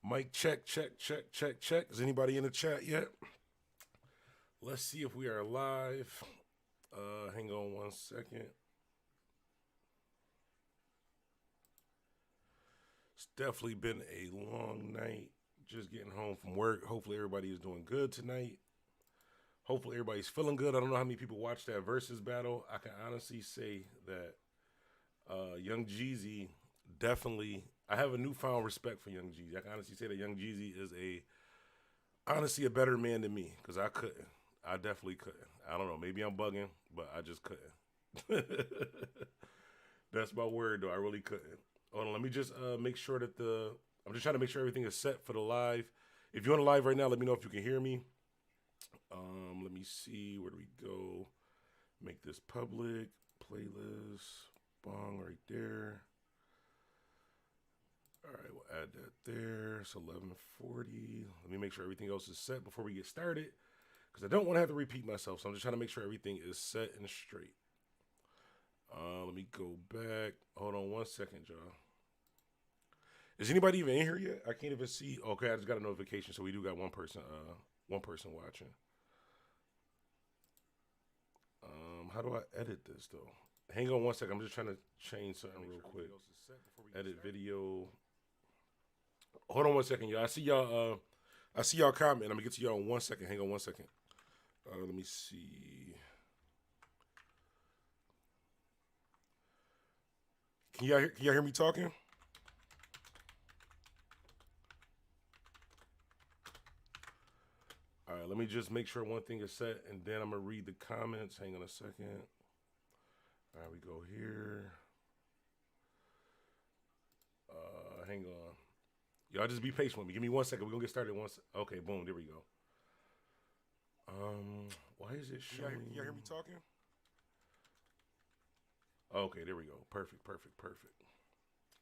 Mic check, check, check, check, check. Is anybody in the chat yet? Let's see if we are live. Hang on one second. It's definitely been a long night. Just getting home from work. Hopefully everybody is doing good tonight. Hopefully everybody's feeling good. I don't know how many people watched that versus battle. I can honestly say that Young Jeezy definitely. I have a newfound respect for Young Jeezy. I can honestly say that Young Jeezy is honestly a better man than me because I couldn't. I definitely couldn't. I don't know. Maybe I'm bugging, but I just couldn't. That's my word, though. I really couldn't. Hold on. Let me just make sure that I'm just trying to make sure everything is set for the live. If you're on the live right now, let me know if you can hear me. Let me see. Where do we go? Make this public. Playlist. Bong right there. All right, we'll add that there. It's 11:40. Let me make sure everything else is set before we get started because I don't want to have to repeat myself. So I'm just trying to make sure everything is set and straight. Let me go back. Hold on one second, y'all. Is anybody even in here yet? I can't even see. Okay, I just got a notification, so we do got one person watching. How do I edit this though? Hang on one second. I'm just trying to change something real quick. Edit video. Hold on one second, y'all. I see y'all. I see y'all comment. I'm gonna get to y'all in 1 second. Hang on 1 second. Let me see. Can y'all hear me talking? All right. Let me just make sure one thing is set, and then I'm gonna read the comments. Hang on a second. All right, we go here. Hang on. Y'all just be patient with me. Give me 1 second. We're gonna get started once. Okay, boom, there we go. Why is it showing? Can y'all hear me talking? Okay, there we go. Perfect.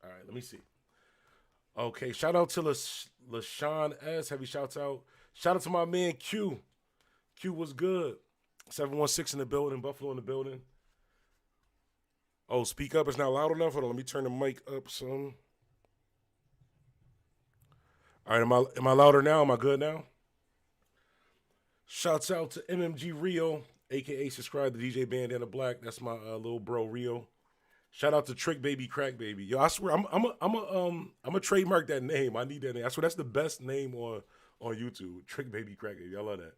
All right, let me see. Okay, shout out to LaShawn S. Heavy shouts out. Shout out to my man Q. Q was good. 716 in the building, Buffalo in the building. Oh, speak up. It's not loud enough. Hold on, let me turn the mic up some. All right, am I louder now? Am I good now? Shouts out to MMG Rio, aka subscribe to DJ Bandana Black. That's my little bro Rio. Shout out to Trick Baby Crack Baby. Yo, I swear I'm a trademark that name. I need that name. I swear that's the best name on YouTube. Trick Baby Crack Baby. I love that.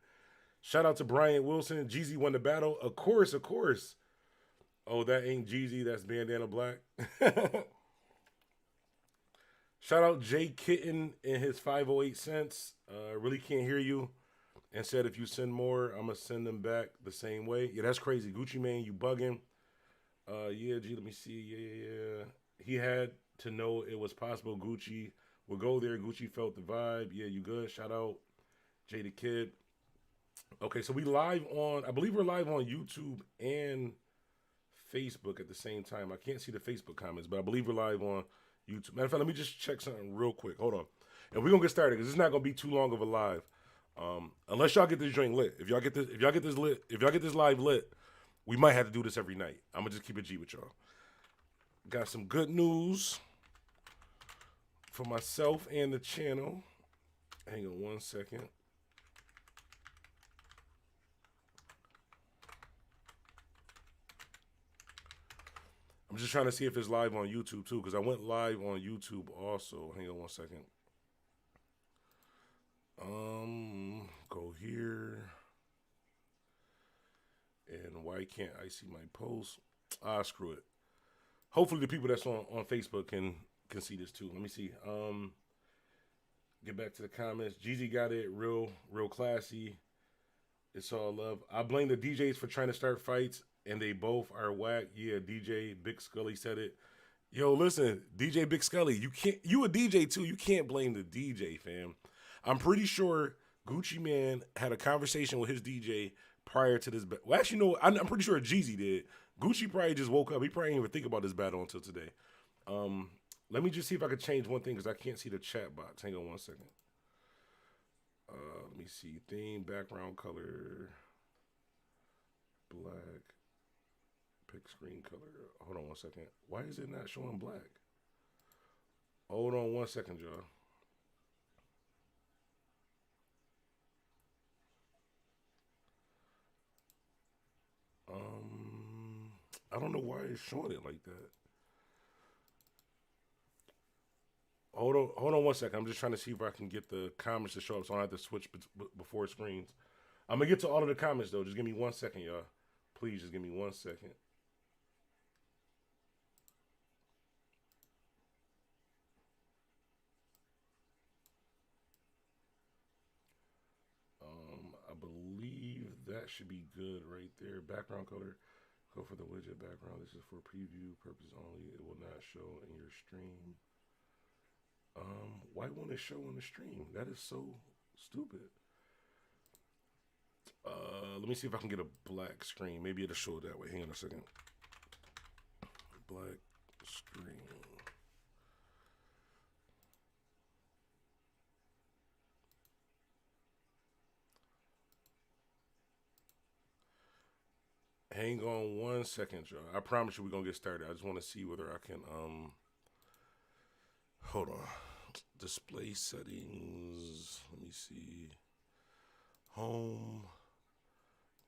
Shout out to Brian Wilson. Jeezy won the battle. Of course. Oh, that ain't Jeezy. That's Bandana Black. Shout out Jay Kitten and his 508 cents. Really can't hear you. And said if you send more, I'm gonna send them back the same way. Yeah, that's crazy. Gucci Mane, you bugging. Yeah, G, let me see. Yeah. He had to know it was possible Gucci would go there. Gucci felt the vibe. Yeah, you good. Shout out Jay the Kid. Okay, so we live I believe we're live on YouTube and Facebook at the same time. I can't see the Facebook comments, but I believe we're live on YouTube. Matter of fact, let me just check something real quick. Hold on. And we're gonna get started because it's not gonna be too long of a live. Unless y'all get this joint lit. If y'all get this live lit, we might have to do this every night. I'm gonna just keep it G with y'all. Got some good news for myself and the channel. Hang on 1 second. I'm just trying to see if it's live on YouTube too, because I went live on YouTube also. Hang on 1 second. Go here. And why can't I see my post? Screw it. Hopefully the people that's on Facebook can see this too. Let me see. Get back to the comments. Jeezy got it real classy. It's all love. I blame the DJs for trying to start fights, and they both are whack. Yeah, DJ Big Scully said it. Yo, listen, DJ Big Scully, you a DJ too. You can't blame the DJ, fam. I'm pretty sure Gucci Mane had a conversation with his DJ prior to this battle. Well, actually, no, I'm pretty sure Jeezy did. Gucci probably just woke up. He probably didn't even think about this battle until today. Let me just see if I could change one thing because I can't see the chat box. Hang on 1 second. Let me see. Theme, background color, black, pick screen color. Hold on 1 second. Why is it not showing black? Hold on 1 second, y'all. I don't know why it's showing it like that. Hold on one second. I'm just trying to see if I can get the comments to show up, so I don't have to switch before screens. I'm gonna get to all of the comments though. Just give me 1 second, y'all. Please, just give me 1 second. I believe that should be good right there. Background color. Go for the widget background. This is for preview purpose only. It will not show in your stream. Why won't it show in the stream? That is so stupid. Let me see if I can get a black screen. Maybe it'll show it that way. Hang on a second. Black screen. Hang on 1 second, y'all. I promise you we're gonna get started. I just want to see whether I can hold on. Display settings. Let me see. Home.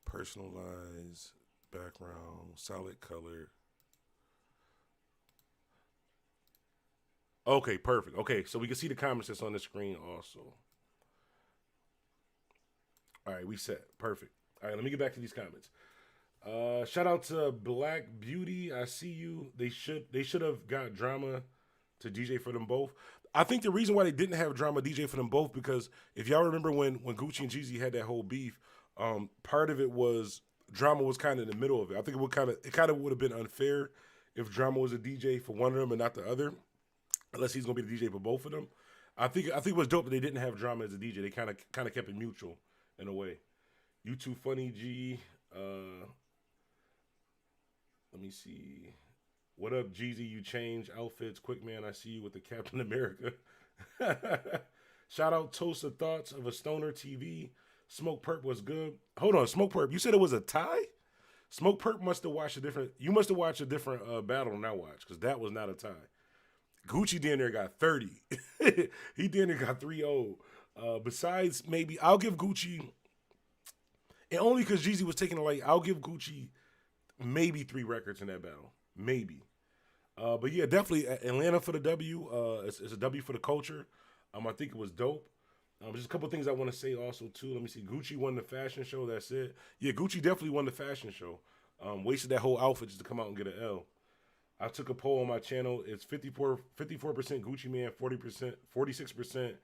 Personalize. Background. Solid color. Okay, perfect. Okay, so we can see the comments that's on the screen also. All right, we set. Perfect. All right, let me get back to these comments. Shout out to Black Beauty. I see you. They should have got drama to DJ for them both. I think the reason why they didn't have drama DJ for them both because if y'all remember when Gucci and Jeezy had that whole beef, part of it was drama was kind of in the middle of it. I think it kind of would have been unfair if drama was a DJ for one of them and not the other, unless he's gonna be the DJ for both of them. I think it was dope that they didn't have drama as a DJ. They kind of kept it mutual in a way. You too funny, G. Let me see. What up, Jeezy? You change outfits quick, man. I see you with the Captain America. Shout out Toast of Thoughts of a Stoner TV. Smoke Perp was good. Hold on, Smoke Perp. You said it was a tie? Smoke Perp must have watched a different. You must have watched a different battle than I watched because that was not a tie. Gucci down there got 30. He down there got 3-0. Besides, maybe I'll give Gucci, and only because Jeezy was taking it light, I'll give Gucci maybe 3 records in that battle. Maybe. But yeah, definitely Atlanta for the W. It's a W for the culture. I think it was dope. Just a couple things I want to say also too. Let me see. Gucci won the fashion show. That's it. Yeah, Gucci definitely won the fashion show. Wasted that whole outfit just to come out and get an L. I took a poll on my channel. It's 54% Gucci Man, 46%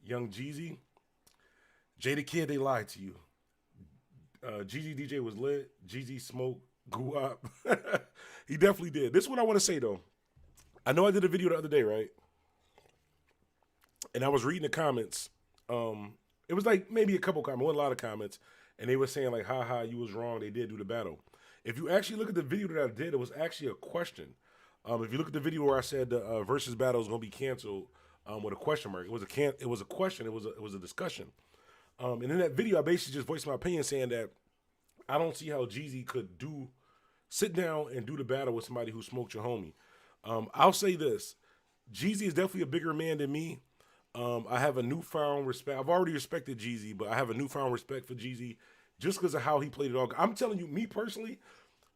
Young Jeezy. Jada Kid, they lied to you. Jeezy DJ was lit. Jeezy smoked. Grew up. He definitely did. This is what I want to say though. I know I did a video the other day, right? And I was reading the comments. It was like maybe a couple comments, wasn't a lot of comments, and they were saying like, "Ha, you was wrong. They did do the battle." If you actually look at the video that I did, it was actually a question. If you look at the video where I said the versus battle is going to be canceled with a question mark, it was a question. It was a discussion. And in that video, I basically just voiced my opinion, saying that I don't see how Jeezy could sit down and do the battle with somebody who smoked your homie. I'll say this: Jeezy is definitely a bigger man than me. I have a newfound respect. I've already respected Jeezy, but I have a newfound respect for Jeezy just because of how he played it all. I'm telling you, me personally,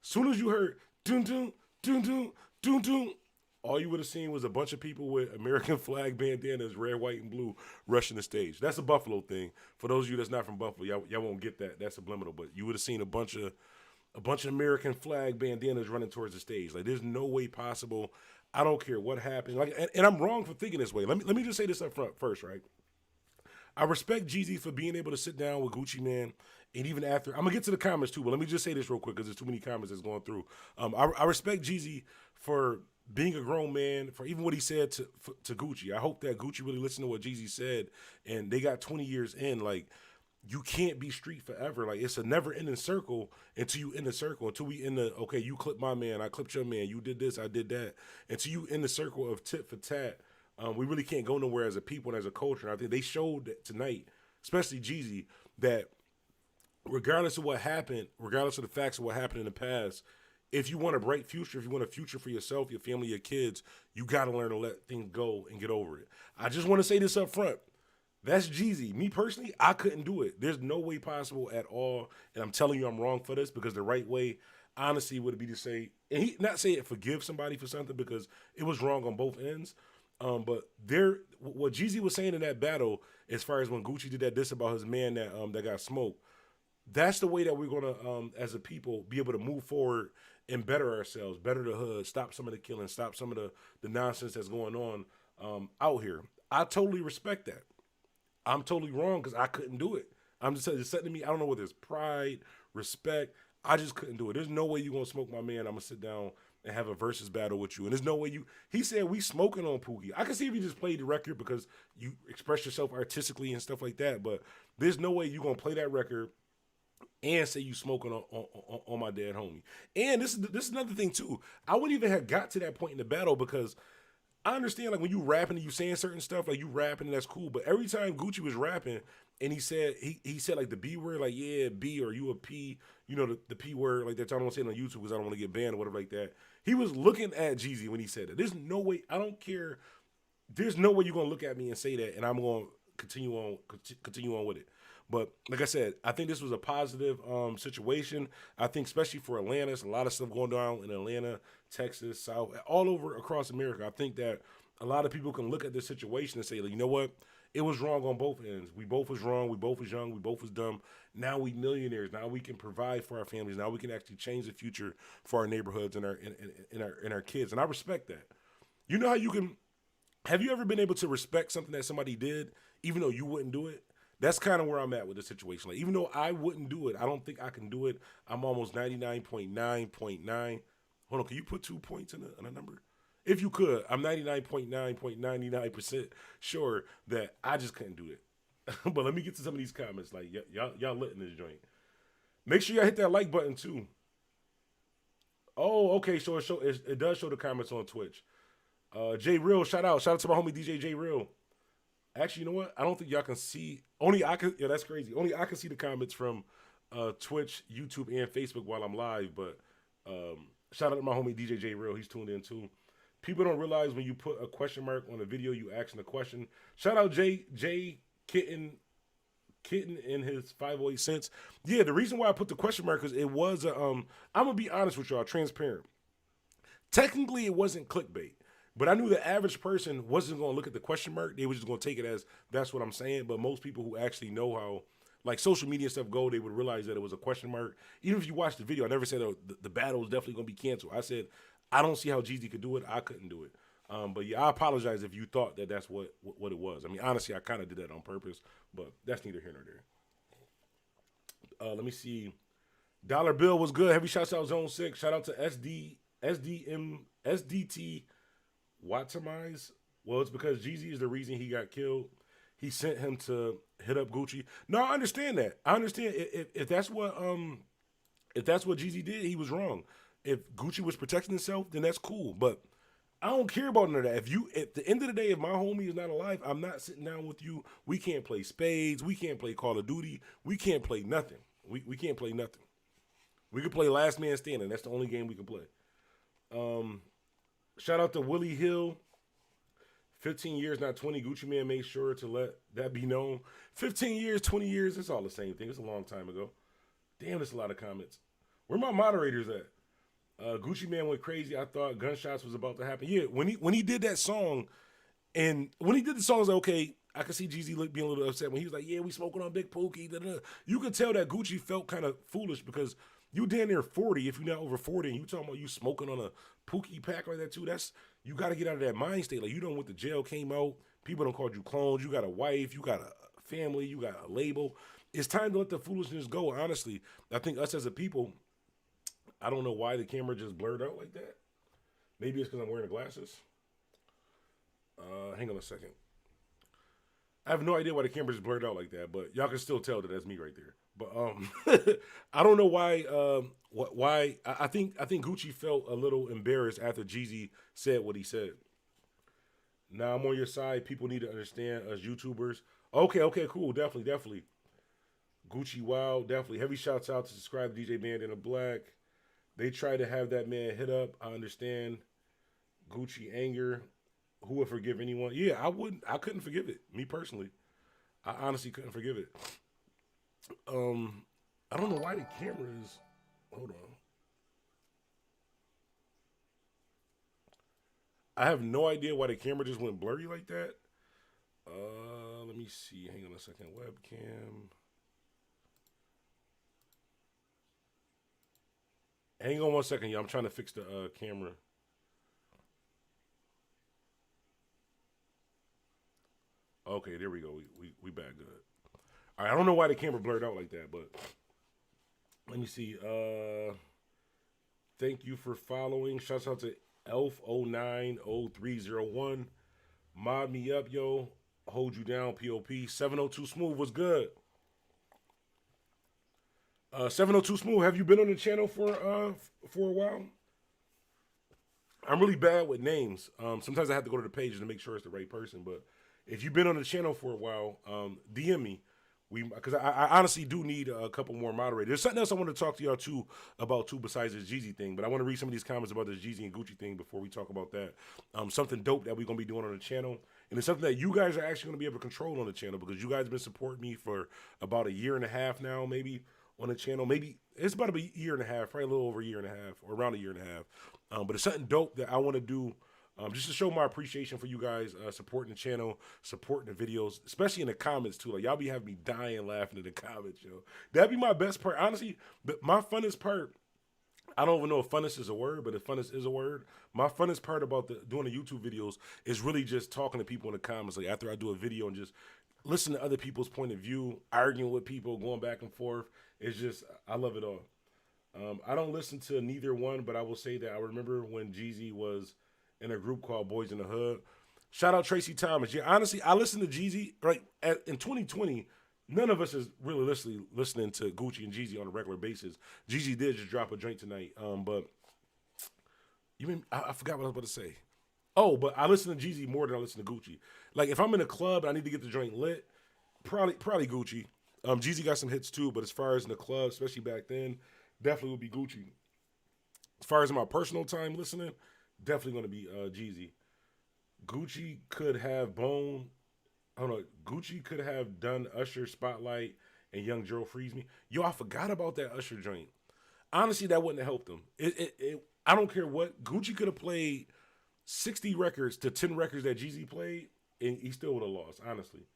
soon as you heard doom doom doom doom doom doom, all you would have seen was a bunch of people with American flag bandanas, red, white, and blue, rushing the stage. That's a Buffalo thing. For those of you that's not from Buffalo, y'all won't get that. That's subliminal. But you would have seen a bunch of American flag bandanas running towards the stage. Like, there's no way possible. I don't care what happens. Like, and I'm wrong for thinking this way. Let me just say this up front first, right? I respect Jeezy for being able to sit down with Gucci Man, and even after, I'm gonna get to the comments too, but let me just say this real quick because there's too many comments that's going through. I respect Jeezy for being a grown man, for even what he said to Gucci. I hope that Gucci really listened to what Jeezy said, and they got 20 years in. Like, you can't be street forever. Like, it's a never-ending circle until you end the circle. Until we end the, okay, you clipped my man, I clipped your man, you did this, I did that. Until you end the circle of tit for tat, we really can't go nowhere as a people and as a culture. And I think they showed that tonight, especially Jeezy, that regardless of what happened, regardless of the facts of what happened in the past, if you want a bright future, if you want a future for yourself, your family, your kids, you got to learn to let things go and get over it. I just want to say this up front. That's Jeezy. Me personally, I couldn't do it. There's no way possible at all. And I'm telling you I'm wrong for this because the right way, honesty would be to say, and he not say it forgive somebody for something because it was wrong on both ends. But what Jeezy was saying in that battle, as far as when Gucci did that diss about his man that got smoked, that's the way that we're gonna, as a people, be able to move forward and better ourselves, better the hood, stop some of the killing, stop some of the nonsense that's going on out here. I totally respect that. I'm totally wrong because I couldn't do it. I'm just saying, it's something to me. I don't know whether it's pride, respect. I just couldn't do it. There's no way you're gonna smoke my man. I'm gonna sit down and have a versus battle with you. And there's no way you. He said we smoking on Pookie. I can see if you just played the record because you express yourself artistically and stuff like that. But there's no way you're gonna play that record and say you smoking on my dead homie. And this is another thing too. I wouldn't even have got to that point in the battle because I understand, like, when you rapping and you saying certain stuff, like, you rapping and that's cool. But every time Gucci was rapping and he said like the B word, like, yeah, B, or you a P, you know, the P word, like that. I don't want to say it on YouTube because I don't want to get banned or whatever like that. He was looking at Jeezy when he said it. There's no way, I don't care. There's no way you're going to look at me and say that and I'm going to continue on with it. But like I said, I think this was a positive situation. I think especially for Atlanta, there's a lot of stuff going down in Atlanta, Texas, South, all over across America. I think that a lot of people can look at this situation and say, like, you know what? It was wrong on both ends. We both was wrong. We both was young. We both was dumb. Now we millionaires. Now we can provide for our families. Now we can actually change the future for our neighborhoods and our kids. And I respect that. You know how you can? Have you ever been able to respect something that somebody did, even though you wouldn't do it? That's kind of where I'm at with the situation. Like, even though I wouldn't do it, I don't think I can do it. I'm almost 99.9.9. Hold on, can you put 2 points in a number? If you could, I'm 99.9.99% sure that I just couldn't do it. But let me get to some of these comments. Like, y'all lit in this joint. Make sure y'all hit that like button too. Oh, okay. So it does show the comments on Twitch. J Real, shout out to my homie DJ J Real. Actually, you know what? I don't think y'all can see. Only I can. Yeah, that's crazy. Only I can see the comments from Twitch, YouTube, and Facebook while I'm live. But shout out to my homie DJ J Real. He's tuned in too. People don't realize when you put a question mark on a video, you asking a question. Shout out J Kitten in his 508 cents. Yeah, the reason why I put the question mark is it was I'm gonna be honest with y'all, transparent. Technically, it wasn't clickbait. But I knew the average person wasn't going to look at the question mark. They were just going to take it as that's what I'm saying. But most people who actually know how, like, social media stuff go, they would realize that it was a question mark. Even if you watch the video, I never said, oh, the battle is definitely going to be canceled. I said, I don't see how Jeezy could do it. I couldn't do it. But yeah, I apologize if you thought that that's what it was. I mean, honestly, I kind of did that on purpose, but that's neither here nor there. Let me see. Dollar Bill was good. Heavy shouts out Zone 6. Shout out to SDT Watamize. Well, it's because Jeezy is the reason he got killed. He sent him to hit up Gucci. No, I understand that. I understand if that's what Jeezy did, he was wrong. If Gucci was protecting himself, then that's cool. But I don't care about none of that. At the end of the day, if my homie is not alive, I'm not sitting down with you. We can't play spades. We can't play Call of Duty. We can't play nothing. We can't play nothing. We can play Last Man Standing. That's the only game we can play. Shout out to Willie Hill. 15 years, not 20. Gucci Man made sure to let that be known. 15 years, 20 years, it's all the same thing. It's a long time ago. Damn, there's a lot of comments. Where my moderators at? Gucci Man went crazy. I thought gunshots was about to happen. Yeah, when he did that song, and when he did the song, I was like, okay, I could see Jeezy being a little upset when he was like, yeah, we smoking on Big Pookie. Da, da. You could tell that Gucci felt kind of foolish because you damn near 40, if you're not over 40, and you talking about you smoking on a Pookie pack like that too, you got to get out of that mind state. Like, you done went to jail, came out, people don't call you clones, you got a wife, you got a family, you got a label. It's time to let the foolishness go, honestly. I think us as a people, I don't know why the camera just blurred out like that. Maybe it's because I'm wearing the glasses. Hang on a second. I have no idea why the camera just blurred out like that, but y'all can still tell that that's me right there. But I don't know why. Why I think Gucci felt a little embarrassed after Jeezy said what he said. Now I'm on your side. People need to understand us YouTubers. Okay, cool. Definitely. Gucci Wow, definitely. Heavy shouts out to subscribe to DJ Band in the Black. They try to have that man hit up. I understand. Gucci anger. Who would forgive anyone? Yeah, I wouldn't. I couldn't forgive it. Me personally, I honestly couldn't forgive it. I don't know why the camera is. Hold on. I have no idea why the camera just went blurry like that. Let me see. Hang on a second. Webcam. Hang on 1 second, y'all. I'm trying to fix the camera. Okay, there we go. We back good. All right, I don't know why the camera blurred out like that, but let me see. Thank you for following. Shouts out to Elf090301. Mod me up, yo. Hold you down, POP. 702 Smooth was good. 702 Smooth, have you been on the channel for a while? I'm really bad with names. Sometimes I have to go to the page to make sure it's the right person. But if you've been on the channel for a while, DM me. Because I honestly do need a couple more moderators. There's something else I want to talk to y'all too about too besides this Jeezy thing. But I want to read some of these comments about this Jeezy and Gucci thing before we talk about that. Something dope that we're gonna be doing on the channel, and it's something that you guys are actually gonna be able to control on the channel because you guys have been supporting me for about a year and a half now, maybe on the channel. Maybe it's about a year and a half, probably a little over a year and a half, or around a year and a half. But it's something dope that I want to do. Just to show my appreciation for you guys supporting the channel, supporting the videos, especially in the comments too. Like y'all be having me dying laughing in the comments, yo. That'd be my best part. Honestly, my funnest part. I don't even know if funnest is a word, but if funnest is a word, my funnest part about doing the YouTube videos is really just talking to people in the comments. Like after I do a video and just listen to other people's point of view, arguing with people, going back and forth. It's just I love it all. I don't listen to neither one, but I will say that I remember when Jeezy was in a group called Boys in the Hood. Shout out Tracy Thomas. Yeah, honestly, I listened to Jeezy in 2020. None of us is really listening to Gucci and Jeezy on a regular basis. Jeezy did just drop a joint tonight, but I forgot what I was about to say. Oh, but I listen to Jeezy more than I listen to Gucci. Like if I'm in a club and I need to get the joint lit, probably Gucci. Jeezy got some hits too, but as far as in the club, especially back then, definitely would be Gucci. As far as in my personal time listening, definitely going to be Jeezy. Gucci could have Bone. I don't know. Gucci could have done Usher Spotlight and Young Joe Freeze Me. Yo, I forgot about that Usher joint. Honestly, that wouldn't have helped them. I don't care what. Gucci could have played 60 records to 10 records that Jeezy played, and he still would have lost, honestly.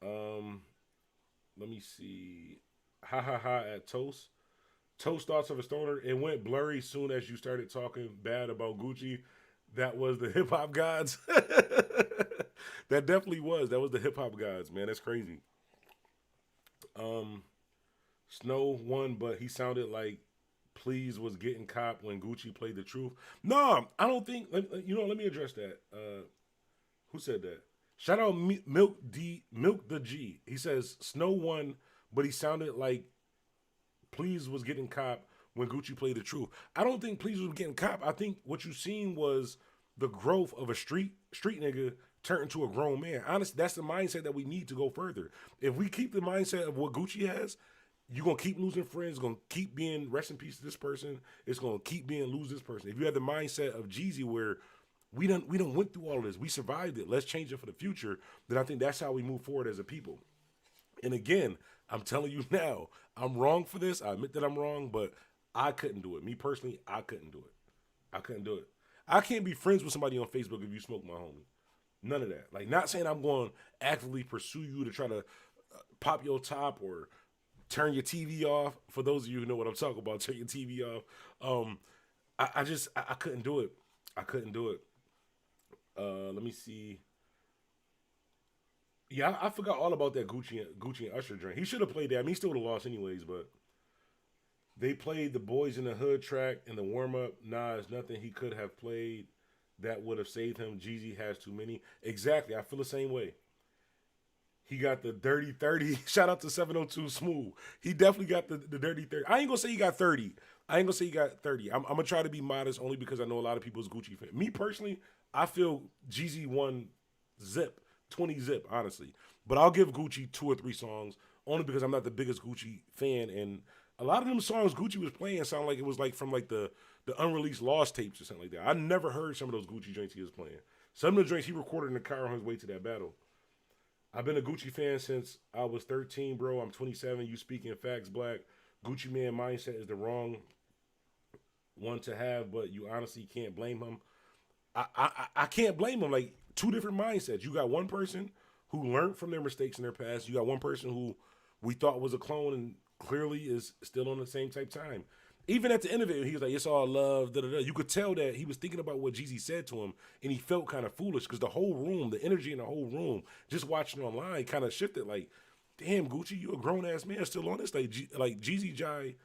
Let me see. Ha ha ha at Toast. Toast Thoughts of a Stoner. It went blurry soon as you started talking bad about Gucci. That was the hip hop gods. That definitely was. That was the hip hop gods, man. That's crazy. Snow won, but he sounded like Please was getting cop when Gucci played the truth. No, I don't think. Let me address that. Who said that? Shout out Milk the G. He says Snow won, but he sounded like Please was getting cop when Gucci played the truth. I don't think Please was getting cop. I think what you seen was the growth of a street nigga turned into a grown man. Honestly, that's the mindset that we need to go further. If we keep the mindset of what Gucci has, you're gonna keep losing friends. It's gonna keep being rest in peace to this person. It's gonna keep being lose this person. If you have the mindset of Jeezy where we don't went through all of this, we survived it. Let's change it for the future. Then I think that's how we move forward as a people. And again, I'm telling you now, I'm wrong for this. I admit that I'm wrong, but I couldn't do it. Me personally, I couldn't do it. I couldn't do it. I can't be friends with somebody on Facebook if you smoke my homie. None of that. Like, not saying I'm going to actively pursue you to try to pop your top or turn your TV off. For those of you who know what I'm talking about, turn your TV off. I couldn't do it. I couldn't do it. Let me see. Yeah, I forgot all about that Gucci and Usher drink. He should have played that. I mean, he still would have lost anyways, but they played the Boys in the Hood track in the warm up. Nah, it's nothing he could have played that would have saved him. Jeezy has too many. Exactly. I feel the same way. He got the dirty 30. Shout out to 702 Smooth. He definitely got the dirty 30. I ain't going to say he got 30. I ain't going to say he got 30. I'm going to try to be modest only because I know a lot of people's Gucci fans. Me personally, I feel Jeezy won zip. 20 zip, honestly. But I'll give Gucci 2 or 3 songs only because I'm not the biggest Gucci fan. And a lot of them songs Gucci was playing sound like it was like from like the unreleased Lost tapes or something like that. I never heard some of those Gucci joints he was playing. Some of the joints he recorded in the car on his way to that battle. I've been a Gucci fan since I was 13, bro. I'm 27. You speaking facts, Black. Gucci man mindset is the wrong one to have, but you honestly can't blame him. I can't blame them. Like two different mindsets. You got one person who learned from their mistakes in their past. You got one person who we thought was a clone and clearly is still on the same type time. Even at the end of it, he was like, "It's all love." Da, da, da. You could tell that he was thinking about what Jeezy said to him, and he felt kind of foolish because the whole room, the energy in the whole room, just watching online, kind of shifted. Like, damn, Gucci, you a grown ass man still on this? Like, like Jeezy Jai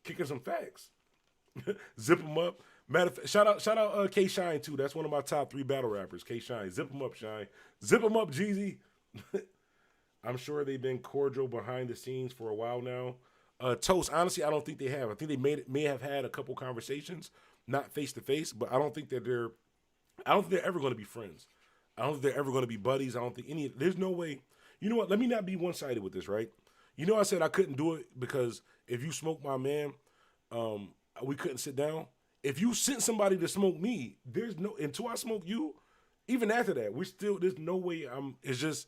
kicking some facts. Zip him up. Matter of fact, shout out K Shine too. That's one of my top 3 battle rappers. K Shine, zip him up, Shine. Zip him up, Jeezy. I'm sure they've been cordial behind the scenes for a while now. Toast, honestly, I don't think they have. I think they may have had a couple conversations, not face to face, but I don't think that I don't think they're ever going to be friends. I don't think they're ever going to be buddies. I don't think there's no way. You know what? Let me not be one sided with this, right? You know, I said I couldn't do it because if you smoke my man, we couldn't sit down. If you sent somebody to smoke me, there's no, until I smoke you, even after that, there's no way it's just,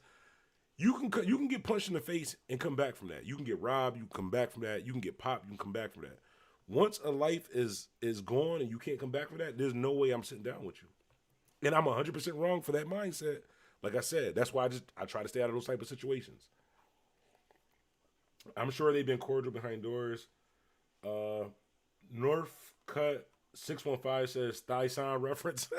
you can get punched in the face and come back from that. You can get robbed, you can come back from that. You can get popped, you can come back from that. Once a life is gone and you can't come back from that, there's no way I'm sitting down with you. And I'm 100% wrong for that mindset. Like I said, that's why I try to stay out of those type of situations. I'm sure they've been cordial behind doors. North Cut 615 says thigh sign reference.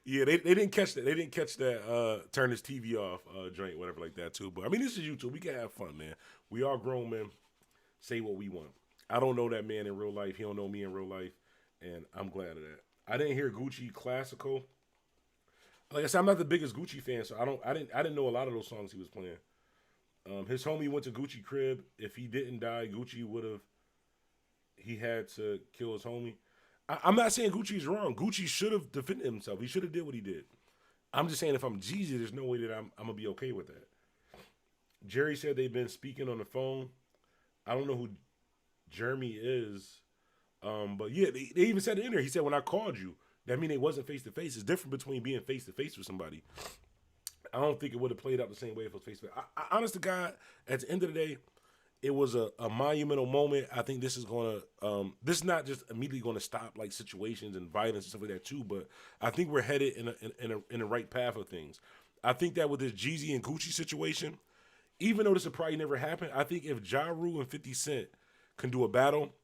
Yeah, they didn't catch that. They didn't catch that turn his TV off joint, whatever like that too. But I mean, this is YouTube. We can have fun, man. We are grown men. Say what we want. I don't know that man in real life. He don't know me in real life, and I'm glad of that. I didn't hear Gucci classical. Like I said, I'm not the biggest Gucci fan, so I didn't know a lot of those songs he was playing. His homie went to Gucci crib. If he didn't die, Gucci would have. He had to kill his homie. I'm not saying Gucci's wrong. Gucci should have defended himself. He should have did what he did. I'm just saying if I'm Jeezy, there's no way that I'm gonna be okay with that. Jerry said they've been speaking on the phone. I don't know who Jeremy is, but yeah, they even said it in there. He said when I called you, that mean it wasn't face to face. It's different between being face to face with somebody. I don't think it would have played out the same way if it was face to face. Honest to God, at the end of the day, it was a monumental moment. I think this is this is not just immediately gonna stop like situations and violence and stuff like that too, but I think we're headed in the right path of things. I think that with this Jeezy and Gucci situation, even though this will probably never happen, I think if Ja Rule and 50 Cent can do a battle,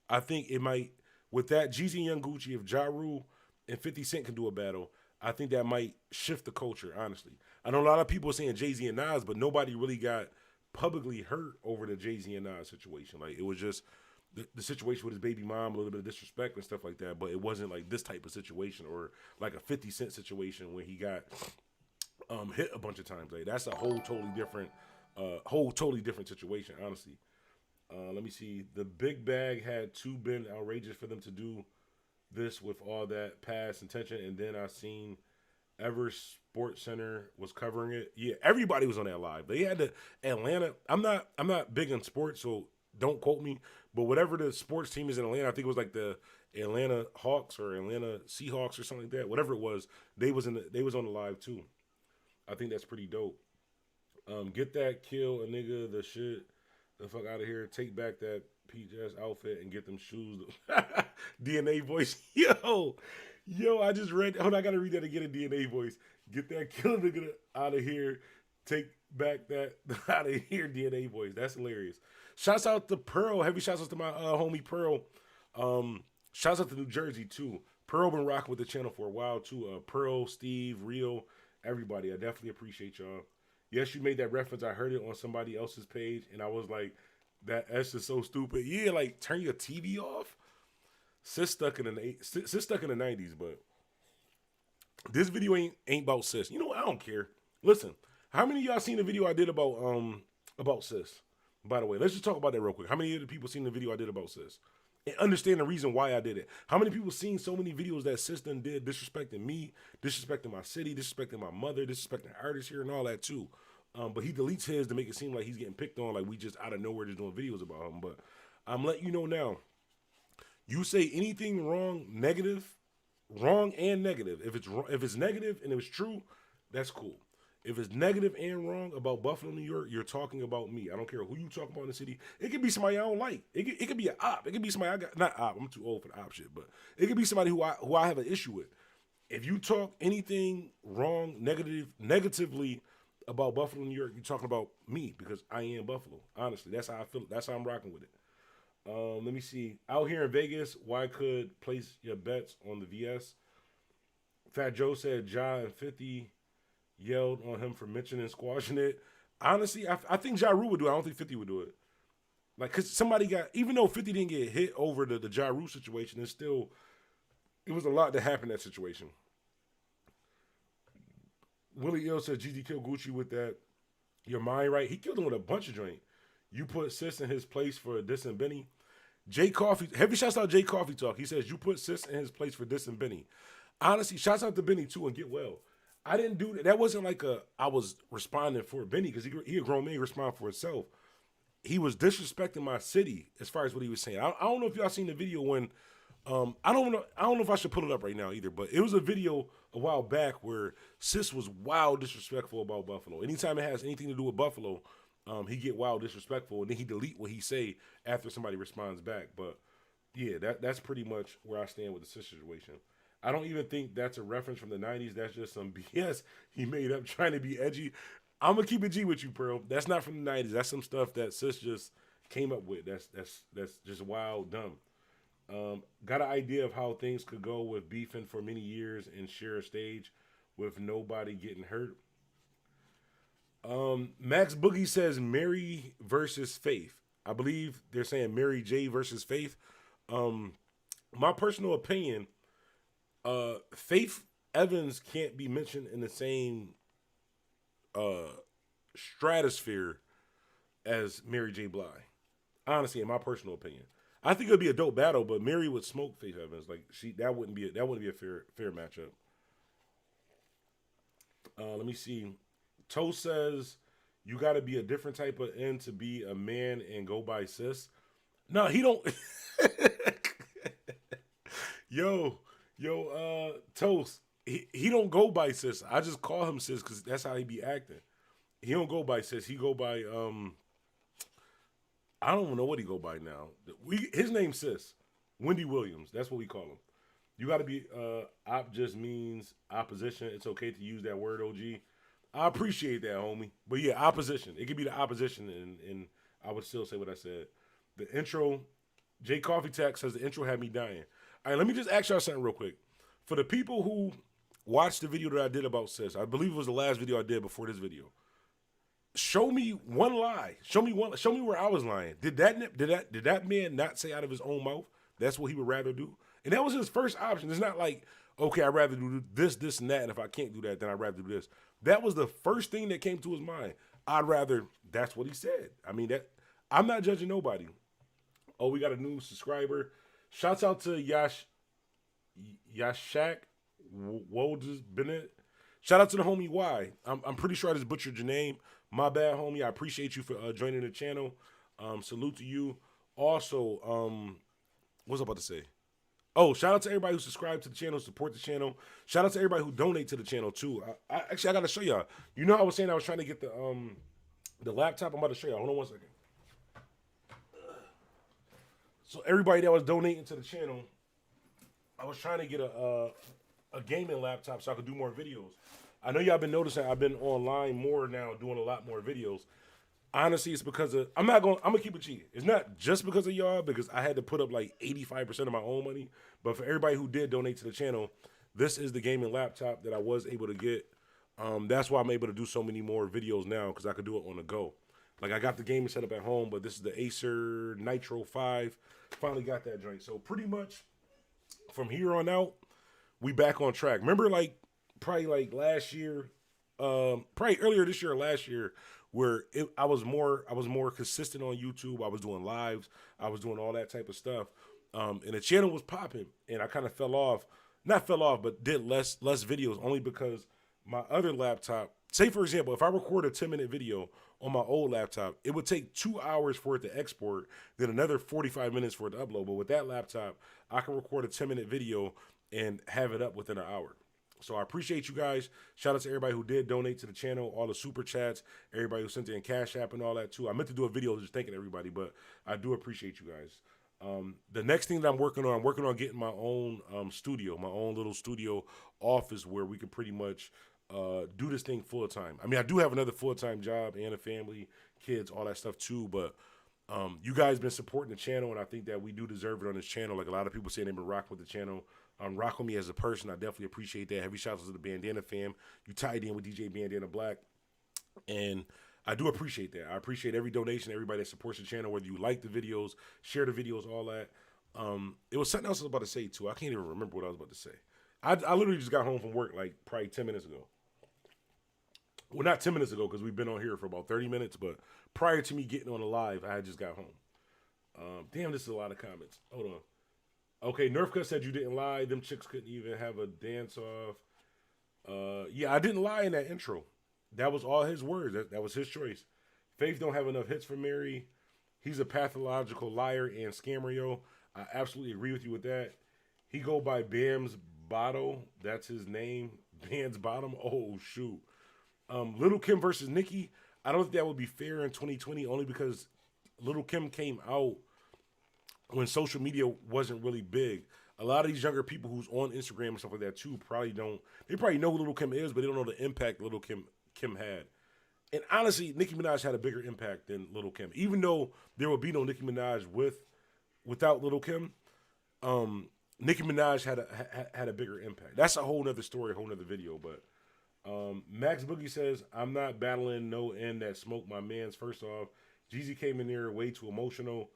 I think it might, with that Jeezy and Young Gucci, if Ja Rule and 50 Cent can do a battle, I think that might shift the culture, honestly. I know a lot of people are saying Jay-Z and Nas, but nobody really got publicly hurt over the Jay-Z and Nas situation. Like, it was just the situation with his baby mom, a little bit of disrespect and stuff like that, but it wasn't like this type of situation or like a 50 Cent situation where he got hit a bunch of times. Like, that's a whole totally different situation, honestly. Let me see. The Big Bag had too been outrageous for them to do this with all that past intention, and then I seen Ever Sports Center was covering it. Yeah, everybody was on that live. They had the Atlanta. I'm not big on sports, so don't quote me. But whatever the sports team is in Atlanta, I think it was like the Atlanta Hawks or Atlanta Seahawks or something like that. Whatever it was, they was on the live too. I think that's pretty dope. Get that, kill a nigga, the shit, the fuck out of here. Take back that PJS outfit and get them shoes. DNA voice, yo, I just read. Hold on, I gotta read that again in DNA voice. Get that killer nigga out of here. Take back that out of here DNA voice. That's hilarious. Shouts out to Pearl. Heavy shouts out to my homie Pearl. Shouts out to New Jersey too. Pearl been rocking with the channel for a while too. Pearl, Steve, Rio, everybody. I definitely appreciate y'all. Yes, you made that reference. I heard it on somebody else's page, and I was like, that S is so stupid. Yeah, like turn your TV off. Sis stuck in the 90s, but this video ain't about Sis. You know what? I don't care. Listen, how many of y'all seen the video I did about Sis? By the way, let's just talk about that real quick. How many of the people seen the video I did about Sis? And understand the reason why I did it. How many people seen so many videos that Sis done did disrespecting me, disrespecting my city, disrespecting my mother, disrespecting artists here and all that too? But he deletes his to make it seem like he's getting picked on, like we just out of nowhere just doing videos about him. But I'm letting you know now. You say anything wrong and negative. If it's negative and it was true, that's cool. If it's negative and wrong about Buffalo, New York, you're talking about me. I don't care who you talk about in the city. It could be somebody I don't like. It could be an op. It could be somebody I got, not op. I'm too old for the op shit, but it could be somebody who I have an issue with. if you talk anything wrong, negatively about Buffalo, New York, you're talking about me because I am Buffalo. Honestly, that's how I feel. That's how I'm rocking with it. Let me see. Out here in Vegas, why could place your bets on the VS? Fat Joe said Ja and 50 yelled on him for mentioning squashing it. Honestly, I think Ja Rule would do it. I don't think 50 would do it. Like, cause somebody got, even though 50 didn't get hit over the Ja Rule situation, it was a lot that happened in that situation. Willie Ill said GD killed Gucci with that. Your mind right. He killed him with a bunch of joint. You put Sis in his place for dissing Benny. Jay Coffee, heavy shouts out Jay Coffee Talk. He says you put Sis in his place for dissing Benny. Honestly, shouts out to Benny too and get well. I didn't do that. That wasn't like I was responding for Benny because he a grown man, he respond for himself. He was disrespecting my city as far as what he was saying. I don't know if y'all seen the video when I don't know if I should put it up right now either, but it was a video a while back where Sis was wild disrespectful about Buffalo. Anytime it has anything to do with Buffalo, he get wild disrespectful and then he delete what he say after somebody responds back. But yeah, that's pretty much where I stand with the Sis situation. I don't even think that's a reference from the '90s. That's just some BS he made up trying to be edgy. I'm gonna keep it G with you, Pearl. That's not from the '90s. That's some stuff that Sis just came up with. That's just wild, dumb. Got an idea of how things could go with beefing for many years and share a stage with nobody getting hurt. Max Boogie says Mary versus Faith. I believe they're saying Mary J versus Faith. My personal opinion, Faith Evans can't be mentioned in the same uh, stratosphere as Mary J. Blige. Honestly, in my personal opinion, I think it'd be a dope battle, but Mary would smoke Faith Evans. Like that wouldn't be a fair matchup. Let me see. Toe says you got to be a different type of N to be a man and go by sis. No, he don't. yo, Toast. He don't go by sis. I just call him sis because that's how he be acting. He don't go by sis. He go by I don't even know what he go by now. His name's sis. Wendy Williams. That's what we call him. You got to be op just means opposition. It's okay to use that word, OG. I appreciate that, homie. But yeah, opposition. It could be the opposition, and I would still say what I said. The intro, Jay Coffee Tech says the intro had me dying. All right, let me just ask y'all something real quick. For the people who watched the video that I did about Sis, I believe it was the last video I did before this video. Show me one lie. Show me where I was lying. Did that man not say out of his own mouth that's what he would rather do? And that was his first option. It's not like, okay, I'd rather do this, and that, and if I can't do that, then I'd rather do this. That was the first thing that came to his mind. That's what he said. I mean, I'm not judging nobody. Oh, we got a new subscriber. Shouts out to Yashak Wolders Bennett. Shout out to the homie Y. I'm pretty sure I just butchered your name. My bad, homie. I appreciate you for joining the channel. Salute to you. Also, what's I about to say? Oh, shout out to everybody who subscribed to the channel, support the channel. Shout out to everybody who donate to the channel too. Actually, I gotta show y'all. You know, I was saying I was trying to get the laptop. I'm about to show y'all. Hold on one second. So everybody that was donating to the channel, I was trying to get a gaming laptop so I could do more videos. I know y'all been noticing I've been online more now, doing a lot more videos. Honestly, it's because of I'm gonna keep it cheap. It's not just because of y'all, because I had to put up like 85% of my own money. But for everybody who did donate to the channel, this is the gaming laptop that I was able to get. That's why I'm able to do so many more videos now, because I could do it on the go. Like, I got the gaming set up at home, but this is the Acer Nitro 5. Finally got that joint. So pretty much from here on out, we back on track. Remember, like, probably like last year, probably earlier this year or last year, where I was more consistent on YouTube. I was doing lives. I was doing all that type of stuff. And the channel was popping, and I kind of not fell off, but did less videos, only because my other laptop, say for example, if I record a 10-minute video on my old laptop, it would take 2 hours for it to export, then another 45 minutes for it to upload. But with that laptop, I can record a 10-minute video and have it up within an hour. So I appreciate you guys. Shout out to everybody who did donate to the channel, all the super chats, everybody who sent in Cash App and all that too. I meant to do a video just thanking everybody, but I do appreciate you guys. The next thing that I'm working on getting my own studio, my own little studio office where we can pretty much do this thing full time. I mean, I do have another full time job and a family, kids, all that stuff too. But you guys been supporting the channel, and I think that we do deserve it on this channel. Like a lot of people say, they've been rocking with the channel. Rock with me as a person. I definitely appreciate that. Heavy shouts to the Bandana fam. You tied in with DJ Bandana Black. And I do appreciate that. I appreciate every donation, everybody that supports the channel, whether you like the videos, share the videos, all that. It was something else I was about to say, too. I can't even remember what I was about to say. I literally just got home from work like probably 10 minutes ago. Well, not 10 minutes ago because we've been on here for about 30 minutes, but prior to me getting on the live, I had just got home. Damn, this is a lot of comments. Hold on. Okay, Nerfcut said you didn't lie. Them chicks couldn't even have a dance off. Yeah, I didn't lie in that intro. That was all his words. That was his choice. Faith don't have enough hits for Mary. He's a pathological liar and scammer, yo. I absolutely agree with you with that. He go by Bam's Bottle. That's his name. Bam's Bottom. Oh, shoot. Little Kim versus Nicki. I don't think that would be fair in 2020 only because Little Kim came out when social media wasn't really big. A lot of these younger people who's on Instagram and stuff like that too probably don't. They probably know who Little Kim is, but they don't know the impact Little Kim had. And honestly, Nicki Minaj had a bigger impact than Little Kim. Even though there would be no Nicki Minaj without Little Kim, Nicki Minaj had a bigger impact. That's a whole nother story, a whole nother video. But Max Boogie says, I'm not battling no end that smoked my mans. First off, Jeezy came in there way too emotional,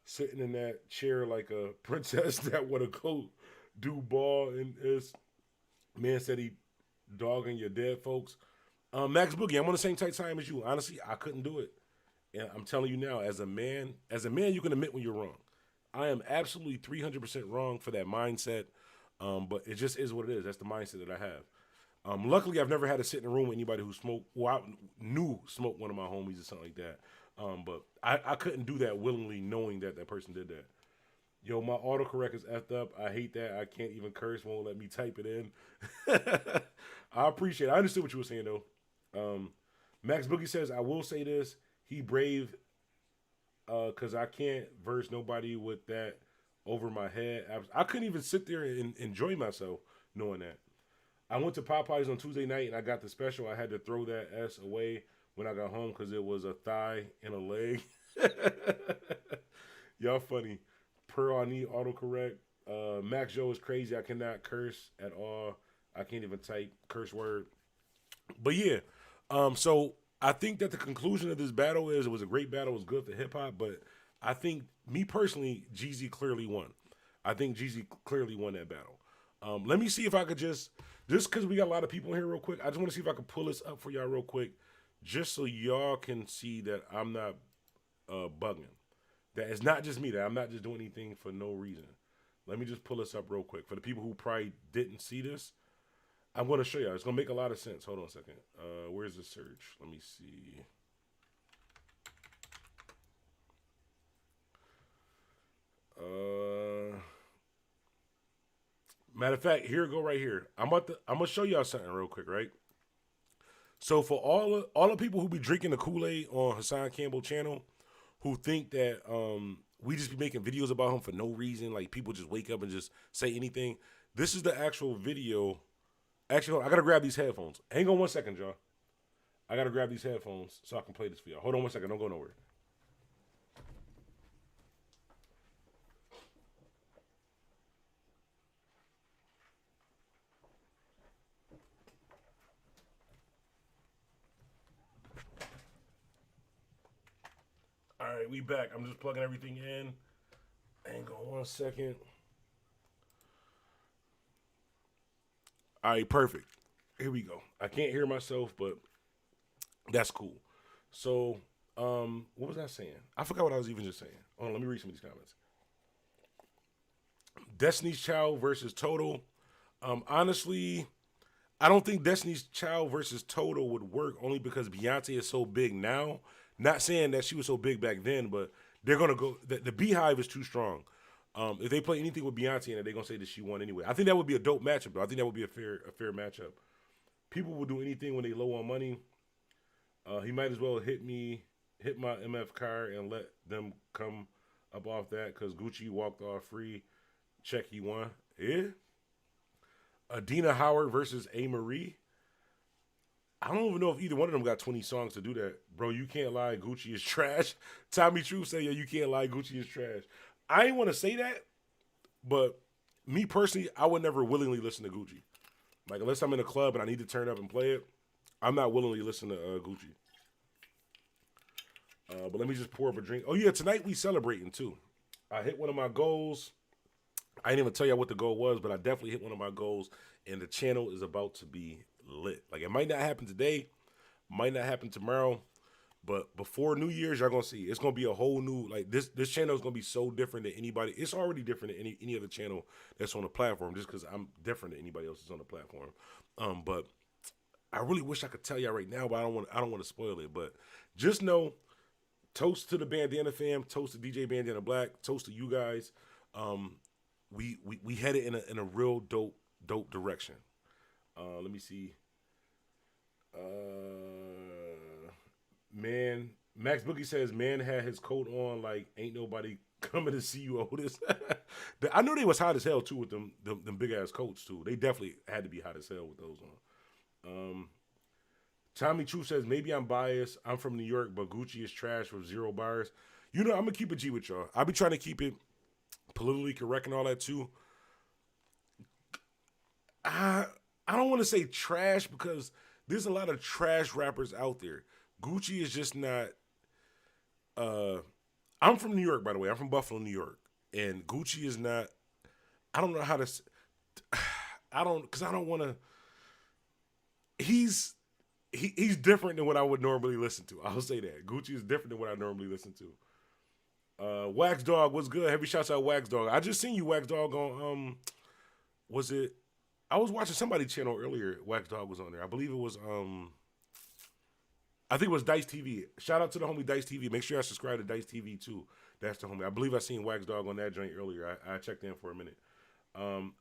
sitting in that chair like a princess that would have go do ball. And this man said he dogging your dead folks. Max Boogie, I'm on the same tight time as you. Honestly, I couldn't do it. And I'm telling you now, as a man, you can admit when you're wrong. I am absolutely 300% wrong for that mindset. But it just is what it is. That's the mindset that I have. Luckily, I've never had to sit in a room with anybody who smoked, well, I knew smoked one of my homies or something like that. But I couldn't do that willingly knowing that that person did that. Yo, my autocorrect is effed up. I hate that. I can't even curse. Won't let me type it in. I appreciate it. I understood what you were saying, though. Max Boogie says, I will say this. He brave because I can't verse nobody with that over my head. I couldn't even sit there and enjoy myself knowing that. I went to Popeyes on Tuesday night and I got the special. I had to throw that S away when I got home because it was a thigh and a leg. Y'all funny. Per I need autocorrect. Max Joe is crazy. I cannot curse at all. I can't even type curse word. But yeah, so I think that the conclusion of this battle is it was a great battle. It was good for hip hop, but I think me personally, Jeezy clearly won. I think Jeezy clearly won that battle. Let me see if I could just because we got a lot of people in here real quick. I just want to see if I can pull this up for y'all real quick, just so y'all can see that I'm not bugging. That it's not just me. That I'm not just doing anything for no reason. Let me just pull this up real quick for the people who probably didn't see this. I'm going to show y'all. It's going to make a lot of sense. Hold on a second. Where's the search? Let me see. Matter of fact, here go right here. I'm gonna show y'all something real quick, right? So for all the people who be drinking the Kool-Aid on Hassan Campbell channel, who think that we just be making videos about him for no reason, like people just wake up and just say anything. This is the actual video. Actually, I gotta grab these headphones. Hang on one second, y'all. I gotta grab these headphones so I can play this for y'all. Hold on one second. Don't go nowhere. All right, we back. I'm just plugging everything in. Hang on one second. All right, perfect. Here we go. I can't hear myself, but that's cool. So, what was I saying? I forgot what I was even just saying. Hold on, let me read some of these comments. Destiny's Child versus Total. Honestly, I don't think Destiny's Child versus Total would work only because Beyonce is so big now. Not saying that she was so big back then, but they're gonna go. The Beehive is too strong. If they play anything with Beyonce in it, they're gonna say that she won anyway. I think that would be a dope matchup, though. I think that would be a fair matchup. People will do anything when they low on money. He might as well hit my MF car and let them come up off that because Gucci walked off free. Check he won. Yeah. Adina Howard versus A. Marie. I don't even know if either one of them got 20 songs to do that. Bro, you can't lie. Gucci is trash. Tommy True say, yo, you can't lie. Gucci is trash. I ain't want to say that, but me personally, I would never willingly listen to Gucci. Like, unless I'm in a club and I need to turn up and play it, I'm not willingly listening to Gucci. But let me just pour up a drink. Oh, yeah, tonight we celebrating, too. I hit one of my goals. I didn't even tell you what the goal was, but I definitely hit one of my goals, and the channel is about to be lit. Like, it might not happen today, might not happen tomorrow, but before New Year's, y'all gonna see. It's gonna be a whole new, like, this channel is gonna be so different than anybody. It's already different than any other channel that's on the platform, just because I'm different than anybody else that's on the platform. But I really wish I could tell y'all right now, but I don't want to spoil it. But just know, toast to the Bandana fam, toast to DJ Bandana Black, toast to you guys. We headed in a real dope direction. Let me see. Man, Max Boogie says, man had his coat on like ain't nobody coming to see you, Otis. I know they was hot as hell too with them big ass coats too. They definitely had to be hot as hell with those on. Tommy True says, maybe I'm biased. I'm from New York, but Gucci is trash with 0 bars. You know, I'm gonna keep it G with y'all. I be trying to keep it politically correct and all that too. I don't want to say trash because there's a lot of trash rappers out there. Gucci is just not. I'm from New York, by the way. I'm from Buffalo, New York, and Gucci is not. I don't know how to. I don't want to. He's different than what I would normally listen to. I'll say that Gucci is different than what I normally listen to. Wax Dog, what's good? Heavy shouts out Wax Dog. I just seen you, Wax Dog, on was it? I was watching somebody's channel earlier. Wax Dog was on there. I believe it was I think it was Dice TV. Shout out to the homie Dice TV. Make sure I subscribe to Dice TV too. That's the homie. I believe I seen Wax Dog on that joint earlier. I checked in for a minute.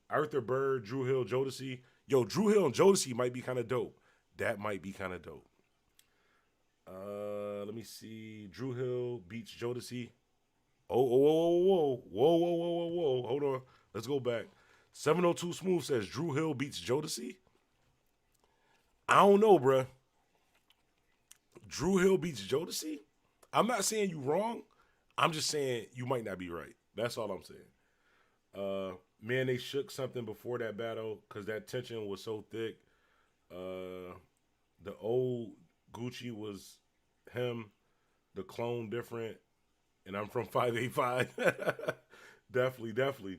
Arthur Bird, Drew Hill, Jodeci. Yo, Drew Hill and Jodeci might be kind of dope. That might be kind of dope. Let me see. Drew Hill beats Jodeci. Whoa. Hold on. Let's go back. 702 Smooth says Drew Hill beats Jodeci. I don't know, bruh. Drew Hill beats Jodeci? I'm not saying you wrong. I'm just saying you might not be right. That's all I'm saying. Man, they shook something before that battle because that tension was so thick. The old Gucci was him, the clone different, and I'm from 585. Definitely.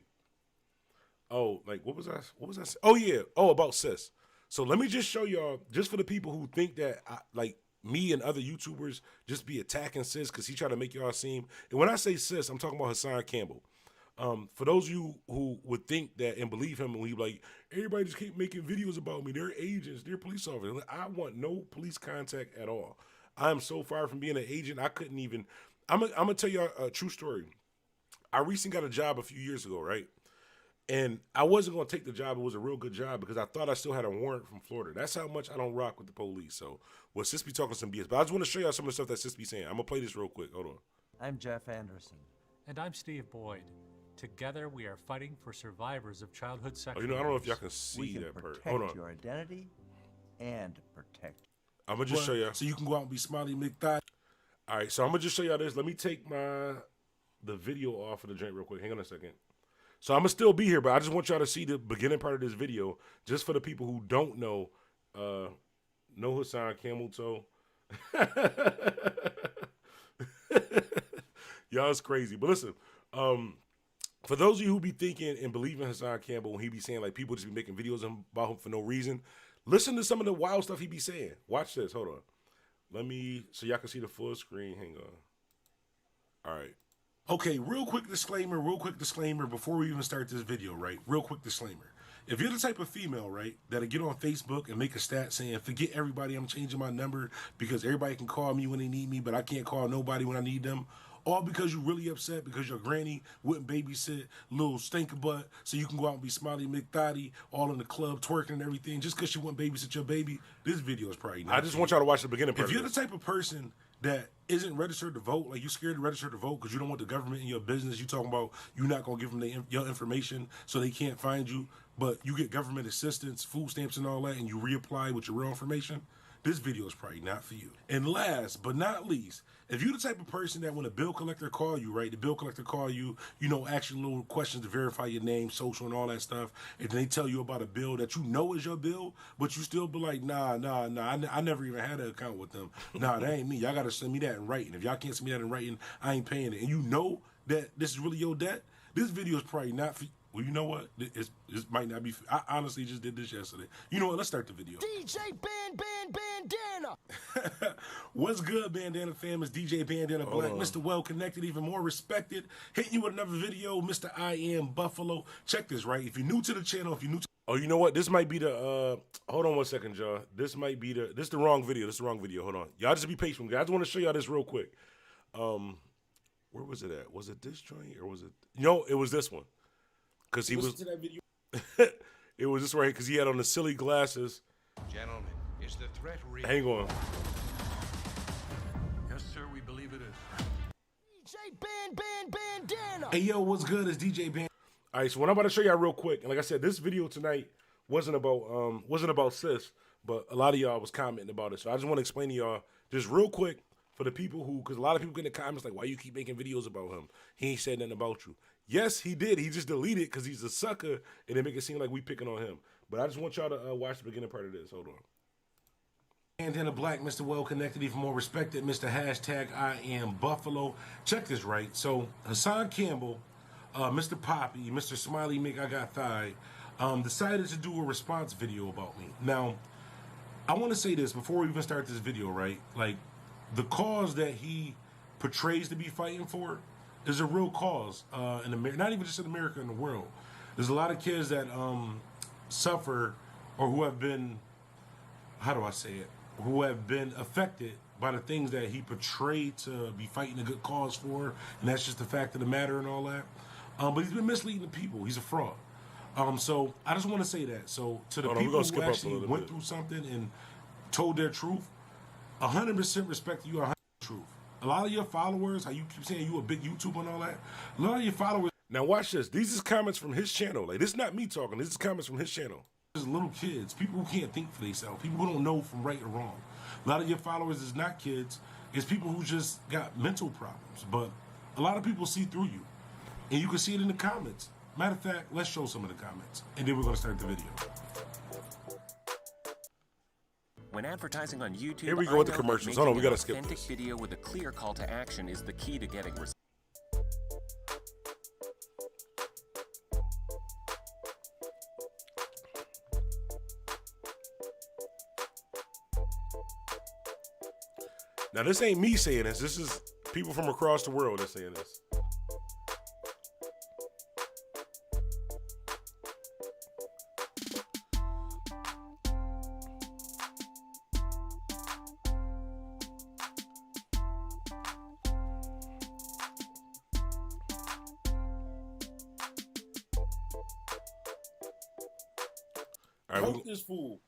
Oh, like what was I saying? Oh yeah. Oh, about Sis. So let me just show y'all, just for the people who think that like me and other YouTubers just be attacking Sis because he tried to make y'all seem. And when I say Sis, I'm talking about Hassan Campbell. For those of you who would think that and believe him, and he like, everybody just keep making videos about me. They're agents. They're police officers. I want no police contact at all. I'm so far from being an agent. I couldn't even. I'm gonna tell you a true story. I recently got a job a few years ago, right? And I wasn't going to take the job. It was a real good job because I thought I still had a warrant from Florida. That's how much I don't rock with the police. So, well, Sis be talking some BS. But I just want to show y'all some of the stuff that Sis be saying. I'm going to play this real quick. Hold on. I'm Jeff Anderson. And I'm Steve Boyd. Together, we are fighting for survivors of childhood sexual I don't know if y'all abuse. can see We can that part. protect Hold on. your identity and protect. I'm going to just show y'all. So you can go out and be Smiley McThigh. All right, so I'm going to just show y'all this. Let me take the video off of the joint real quick. Hang on a second. So I'm going to still be here, but I just want y'all to see the beginning part of this video, just for the people who don't know Hassan Camel Toe. Y'all is crazy. But listen, for those of you who be thinking and believing Hassan Campbell when he be saying like people just be making videos about him for no reason, listen to some of the wild stuff he be saying. Watch this. Hold on. Let me, so y'all can see the full screen. Hang on. All right. Okay, real quick disclaimer before we even start this video, right? Real quick disclaimer. If you're the type of female, right, that'll get on Facebook and make a stat saying, forget everybody, I'm changing my number because everybody can call me when they need me, but I can't call nobody when I need them. All because you really upset because your granny wouldn't babysit little stinker butt so you can go out and be Smiley McThotty all in the club twerking and everything just because she wouldn't babysit your baby. This video is probably not. I just want y'all to watch the beginning part. If you're the type of person that isn't registered to vote, like you scared to register to vote because you don't want the government in your business, you talking about you're not going to give them your information so they can't find you, but you get government assistance, food stamps and all that, and you reapply with your real information, this video is probably not for you. And last but not least, if you're the type of person that when a bill collector call you, right, the bill collector call you, ask you little questions to verify your name, social, and all that stuff, and then they tell you about a bill that you know is your bill, but you still be like, nah, I never even had an account with them. Nah, that ain't me. Y'all got to send me that in writing. If y'all can't send me that in writing, I ain't paying it. And you know that this is really your debt, this video is probably not for you. Well, you know what? It might not be. I honestly just did this yesterday. You know what? Let's start the video. DJ Bandana. What's good, Bandana fam? It's DJ Bandana Black, Mr. Well Connected, even more respected. Hitting you with another video, Mr. I Am Buffalo. Check this, right? If you're new to the channel, oh, you know what? This might be the. Hold on one second, y'all. This might be the. This is the wrong video. This is the wrong video. Hold on, y'all. Just be patient with me. I just want to show y'all this real quick. Where was it at? Was it this joint or was it? No, it was this one. Because he was to that video. It was this right because he had on the silly glasses. Gentlemen, is the threat real? Hang on. Yes, sir, we believe it is. DJ Bandana. Hey, yo, what's good? It's DJ Band. All right, so what I'm about to show y'all real quick, and like I said, this video tonight wasn't about sis, but a lot of y'all was commenting about it. So I just want to explain to y'all just real quick for the people who, because a lot of people get in the comments like, why you keep making videos about him? He ain't said nothing about you. Yes, he did. He just deleted it because he's a sucker, and it make it seem like we picking on him. But I just want y'all to watch the beginning part of this. Hold on. Bandana Black, Mr. Well Connected, even more respected, Mr. Hashtag I Am Buffalo. Check this, right? So Hassan Campbell, Mr. Poppy, Mr. Smiley Mick I Got Thigh, decided to do a response video about me. Now, I want to say this before we even start this video, right? Like, the cause that he portrays to be fighting for is a real cause in America, not even just in America, in the world. There's a lot of kids that suffer or who have been, how do I say it, who have been affected by the things that he portrayed to be fighting a good cause for, and that's just the fact of the matter and all that. But he's been misleading the people. He's a fraud. So I just want to say that. So to the people who actually went through something and told their truth, 100% respect to you, 100% truth. A lot of your followers, how you keep saying you a big YouTuber and all that, a lot of your followers. Now watch this. These is comments from his channel. Like, this is not me talking. This is comments from his channel. There's little kids, people who can't think for themselves, people who don't know from right or wrong. A lot of your followers is not kids. It's people who just got mental problems. But a lot of people see through you. And you can see it in the comments. Matter of fact, let's show some of the comments. And then we're going to start the video. When advertising on YouTube, here we go with the commercials. Hold on, we gotta skip this. Authentic video with a clear call to action is the key to getting results. Now, this ain't me saying this. This is people from across the world that's saying this. All right, this fool.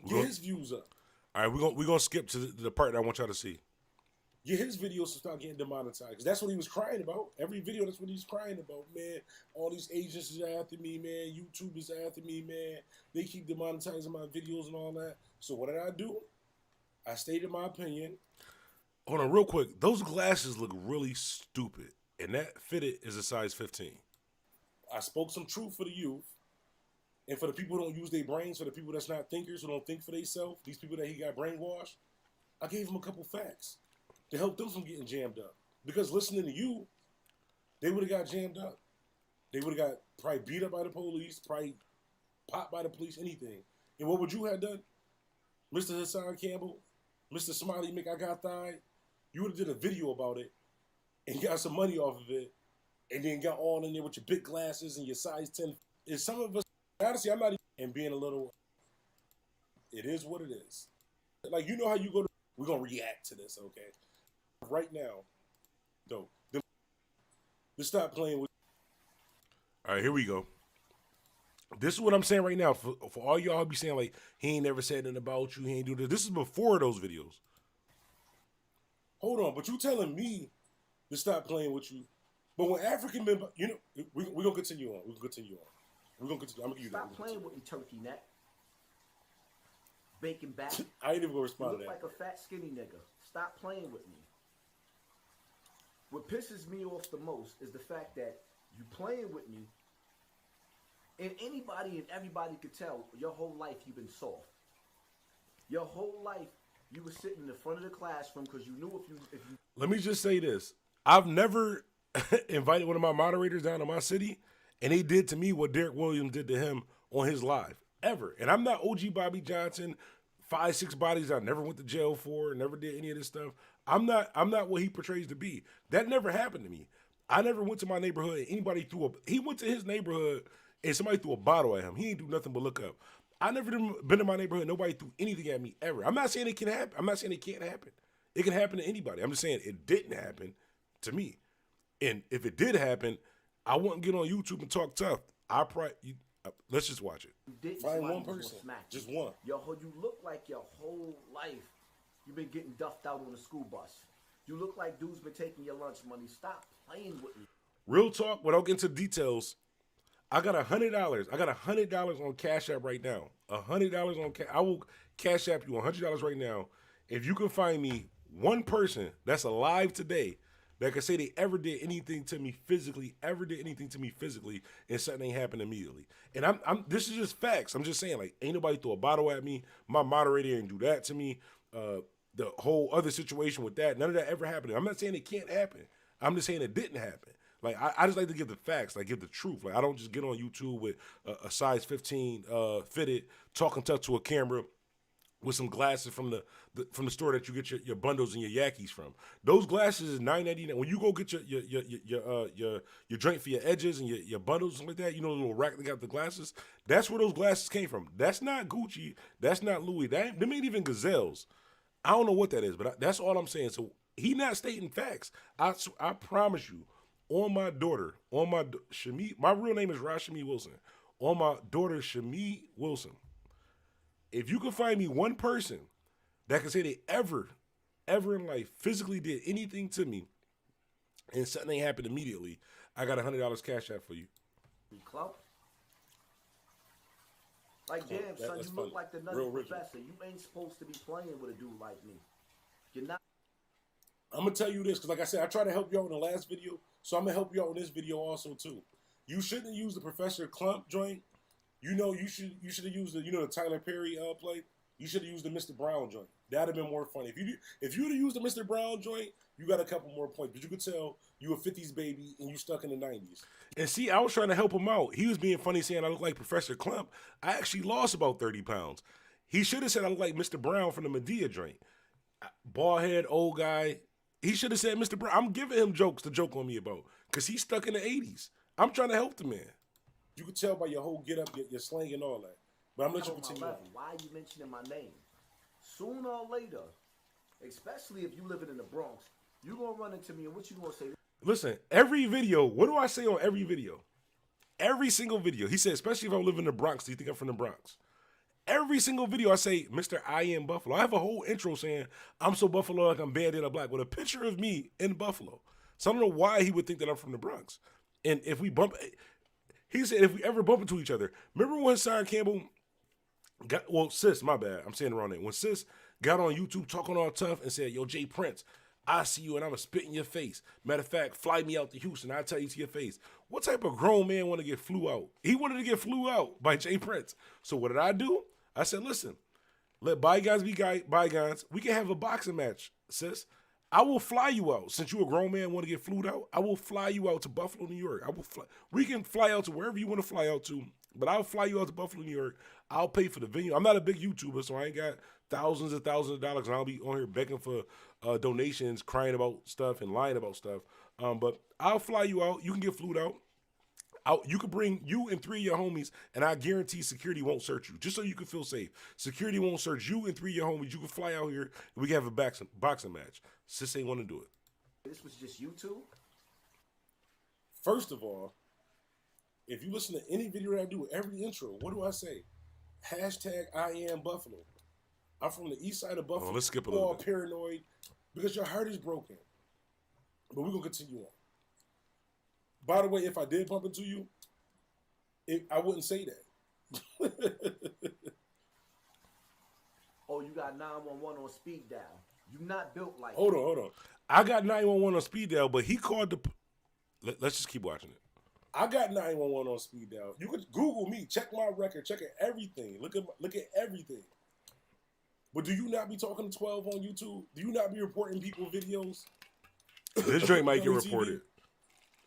Get his views up. All right, we're gonna skip to the part that I want y'all to see. Get his videos to start getting demonetized, because that's what he was crying about. Every video, that's what he's crying about, man. All these agents are after me, man. YouTubers are after me, man. They keep demonetizing my videos and all that. So what did I do? I stated my opinion. Hold on, real quick. Those glasses look really stupid, and that fitted is a size 15. I spoke some truth for the youth. And for the people who don't use their brains, for the people that's not thinkers, who don't think for themselves, these people that he got brainwashed, I gave him a couple facts to help them from getting jammed up. Because listening to you, they would have got jammed up. They would have got probably beat up by the police, probably popped by the police, anything. And what would you have done? Mr. Hassan Campbell, Mr. Smiley Mick I Got Thigh, you would have did a video about it and got some money off of it, and then got all in there with your big glasses and your size 10. And some of us, honestly, I'm not even, and being a little, it is what it is. Like, you know how you go to, we're going to react to this, okay? Right now, though. Just stop playing with. All right, here we go. This is what I'm saying right now. For all y'all who be saying like he ain't never said nothing about you, he ain't do this. This is before those videos. Hold on, but you telling me to stop playing with you? But when African men, you know, we gonna continue on. We're gonna continue on. We're gonna continue. I'm gonna give you that. Stop playing with me, turkey neck. Bacon back. I ain't even gonna You respond look to that. like a fat, skinny nigga. Stop playing with me. What pisses me off the most is the fact that you playing with me, and anybody and everybody could tell your whole life you've been soft. Your whole life you were sitting in the front of the classroom because you knew if you. Let me just say this. I've never invited one of my moderators down to my city, and they did to me what Derek Williams did to him on his live. Ever. And I'm not OG Bobby Johnson, 5-6 bodies I never went to jail for, never did any of this stuff. I'm not what he portrays to be. That never happened to me. I never went to my neighborhood and anybody he went to his neighborhood and somebody threw a bottle at him. He ain't do nothing but look up. I never been in my neighborhood, nobody threw anything at me ever. I'm not saying it can happen. I'm not saying it can't happen. It can happen to anybody. I'm just saying it didn't happen to me. And if it did happen, I wouldn't get on YouTube and talk tough. Let's just watch it. Didn't, Find somebody one was gonna person. smack Just you. one. You look like your whole life you've been getting duffed out on a school bus. You look like dude's been taking your lunch money. Stop playing with me. Real talk, without getting into details, I got $100. I got $100 on Cash App right now. $100 on Cash. I will Cash App you $100 right now. If you can find me one person that's alive today that can say they ever did anything to me physically, and something ain't happened immediately. And I'm this is just facts. I'm just saying, like, ain't nobody throw a bottle at me. My moderator didn't do that to me. The whole other situation with that, none of that ever happened. I'm not saying it can't happen. I'm just saying it didn't happen. Like, I just like to give the facts, like give the truth. Like, I don't just get on YouTube with a size 15 fitted, talking tough to a camera with some glasses from the store that you get your bundles and your Yakis from. Those glasses is $9.99. When you go get your drink for your edges and your bundles and like that, you know, the little rack that got the glasses. That's where those glasses came from. That's not Gucci. That's not Louis. Them ain't even Gazelles. I don't know what that is, but that's all I'm saying. So he not stating facts. I promise you, on my daughter, Shamee, my real name is Rashami Wilson. On my daughter, Shamee Wilson. If you can find me one person that can say they ever in life physically did anything to me and something ain't happened immediately, I got $100 Cash App for you. Club. Like, damn, son, that's you funny. look like the nutty Real original. professor. You ain't supposed to be playing with a dude like me. You're not. I'm gonna tell you this because, like I said, I tried to help you out in the last video, so I'm gonna help you out in this video also too. You shouldn't use the Professor Clump joint. You know, you should have used the Tyler Perry play. You should have used the Mr. Brown joint. That'd have been more funny. If you'd have used the Mr. Brown joint, you got a couple more points. But you could tell you a 50s baby and you stuck in the 90s. And see, I was trying to help him out. He was being funny saying I look like Professor Clump. I actually lost about 30 pounds. He should have said I look like Mr. Brown from the Medea joint. Bald head, old guy. He should have said Mr. Brown. I'm giving him jokes to joke on me about because he's stuck in the 80s. I'm trying to help the man. You can tell by your whole get up, your slang and all that. But I'm gonna let you continue. Why are you mentioning my name? Sooner or later, especially if you living in the Bronx, you gonna run into me and what you gonna say? Listen, every video, what do I say on every video? Every single video. He said, especially if I live in the Bronx, do you think I'm from the Bronx? Every single video I say, Mr. I Am Buffalo. I have a whole intro saying, I'm so Buffalo like I'm bandana black with a picture of me in Buffalo. So I don't know why he would think that I'm from the Bronx. And if we bump, he said if we ever bump into each other, remember when Sarah Campbell Sis, my bad, I'm saying the wrong name. When Sis got on YouTube talking all tough and said, yo, Jay Prince, I see you and I'm going to spit in your face. Matter of fact, fly me out to Houston. I'll tell you to your face. What type of grown man want to get flew out? He wanted to get flew out by Jay Prince. So what did I do? I said, listen, let bygones be bygones. We can have a boxing match, sis. I will fly you out. Since you a grown man want to get flued out, I will fly you out to Buffalo, New York. We can fly out to wherever you want to fly out to, but I'll fly you out to Buffalo, New York. I'll pay for the venue. I'm not a big YouTuber, so I ain't got thousands and thousands of dollars, and I'll be on here begging for donations, crying about stuff, and lying about stuff. But I'll fly you out. You can get flued out. You could bring you and 3 of your homies, and I guarantee security won't search you, just so you can feel safe. Security won't search you and 3 of your homies. You can fly out here, and we can have a boxing match. Sis ain't want to do it. This was just YouTube. First of all, if you listen to any video that I do, every intro, what do I say? Hashtag I am Buffalo. I'm from the east side of Buffalo. Let's skip a You're little all bit. paranoid because your heart is broken. But we're going to continue on. By the way, if I did bump into you, I wouldn't say that. Oh, you got 911 on speed dial. You not built like Hold on. I got 911 on speed dial, but he called the... Let's just keep watching it. I got 911 on speed dial. You could Google me, check my record, check everything. Look at everything. But do you not be talking to 12 on YouTube? Do you not be reporting people videos? This joint might get on TV? reported.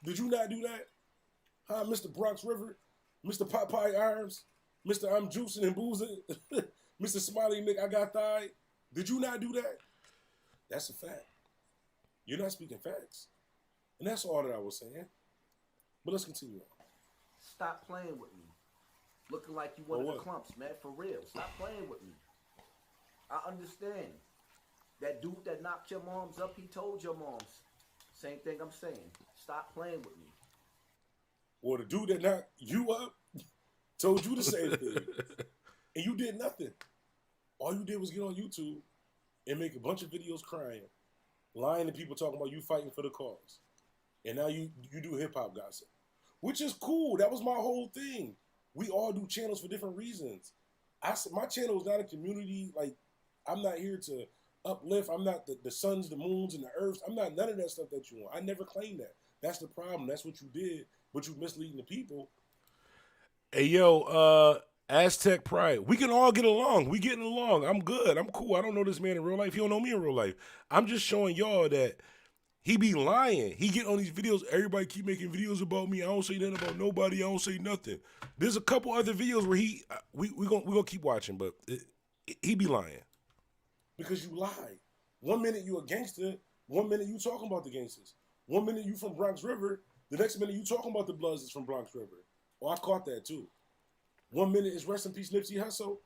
Did you not do that? Huh, Mr. Bronx River? Mr. Popeye Arms? Mr. I'm juicing and boozing? Mr. Smiley Nick, I got thigh? Did you not do that? That's a fact. You're not speaking facts. And that's all that I was saying. But let's continue on. Stop playing with me. Looking like you one For of the what? clumps, man. For real. Stop playing with me. I understand. That dude that knocked your moms up, he told your moms. Same thing I'm saying. Stop playing with me. Well, the dude that knocked you up told you the same thing. And you did nothing. All you did was get on YouTube and make a bunch of videos crying, lying to people talking about you fighting for the cause. And now you do hip-hop gossip, which is cool. That was my whole thing. We all do channels for different reasons. My channel is not a community. Like, I'm not here to uplift. I'm not the suns, the moons, and the earths. I'm not none of that stuff that you want. I never claimed that. That's the problem. That's what you did, but you misleading the people. Hey, yo, Aztec Pride. We can all get along. We getting along. I'm good. I'm cool. I don't know this man in real life. He don't know me in real life. I'm just showing y'all that he be lying. He get on these videos. Everybody keep making videos about me. I don't say nothing about nobody. I don't say nothing. There's a couple other videos where we gonna keep watching, but he be lying. Because you lied. 1 minute you a gangster, 1 minute you talking about the gangsters. 1 minute you from Bronx River, the next minute you talking about the Bloods is from Bronx River. Oh, I caught that too. 1 minute is rest in peace Nipsey Hussle,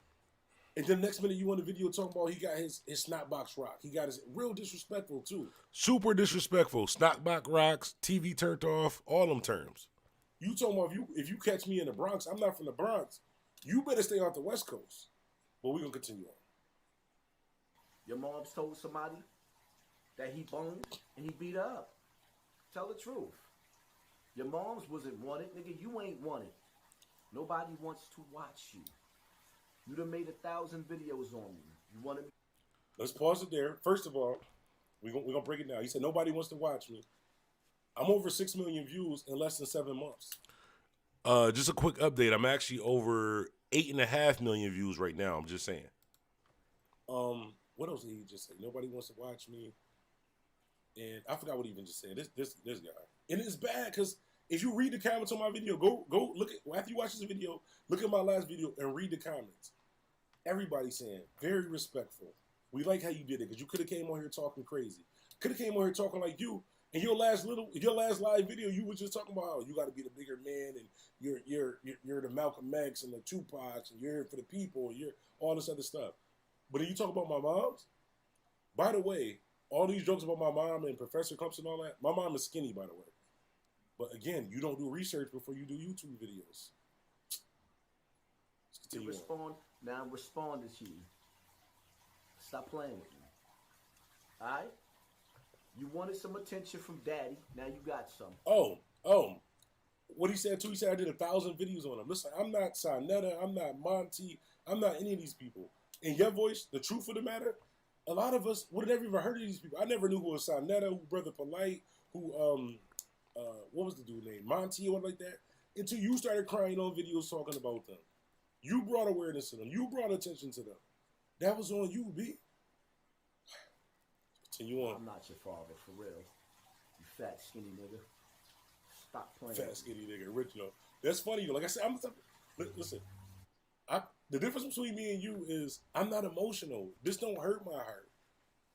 and then the next minute you on the video talking about he got his snot box rock. He got his real disrespectful too. Super disrespectful. Stockbox rocks, TV turned off, all them terms. You talking about if you catch me in the Bronx, I'm not from the Bronx. You better stay off the West Coast. But we're gonna continue on. Your mom's told somebody that he boned and he beat her up. Tell the truth. Your mom's wasn't wanted. Nigga, you ain't wanted. Nobody wants to watch you. You done made 1,000 videos on me. You want to... Let's pause it there. First of all, we're gonna break it down. He said nobody wants to watch me. I'm over 6 million views in less than 7 months. Just a quick update. I'm actually over 8.5 million views right now. I'm just saying. What else did he just say? Nobody wants to watch me. And I forgot what he even just said. This guy. And it's bad because if you read the comments on my video, go look at, after you watch this video, look at my last video and read the comments. Everybody's saying, very respectful. We like how you did it because you could have came on here talking crazy. Could have came on here talking like you. In your last live video, you were just talking about how you got to be the bigger man and you're the Malcolm X and the Tupacs and you're here for the people and you're all this other stuff. But then you talk about my moms. By the way, all these jokes about my mom and Professor Clumps and all that, my mom is skinny, by the way. But again, you don't do research before you do YouTube videos. Let's continue on. Respond. Now I'm responding to you. Stop playing with me. Alright? You wanted some attention from daddy. Now you got some. Oh. What he said too, he said I did 1,000 videos on him. Listen, I'm not Sinetta, I'm not Monty, I'm not any of these people. In your voice, the truth of the matter, a lot of us would have never even heard of these people. I never knew who was Sinetta, who Brother Polite, who what was the dude name? Monty or something like that. Until you started crying on videos talking about them. You brought awareness to them. You brought attention to them. That was on you, B. Continue on. I'm not your father, for real. You fat, skinny nigga. Stop playing. Fat, skinny nigga, rich, though. That's funny, though. Like I said, listen. The difference between me and you is I'm not emotional. This don't hurt my heart.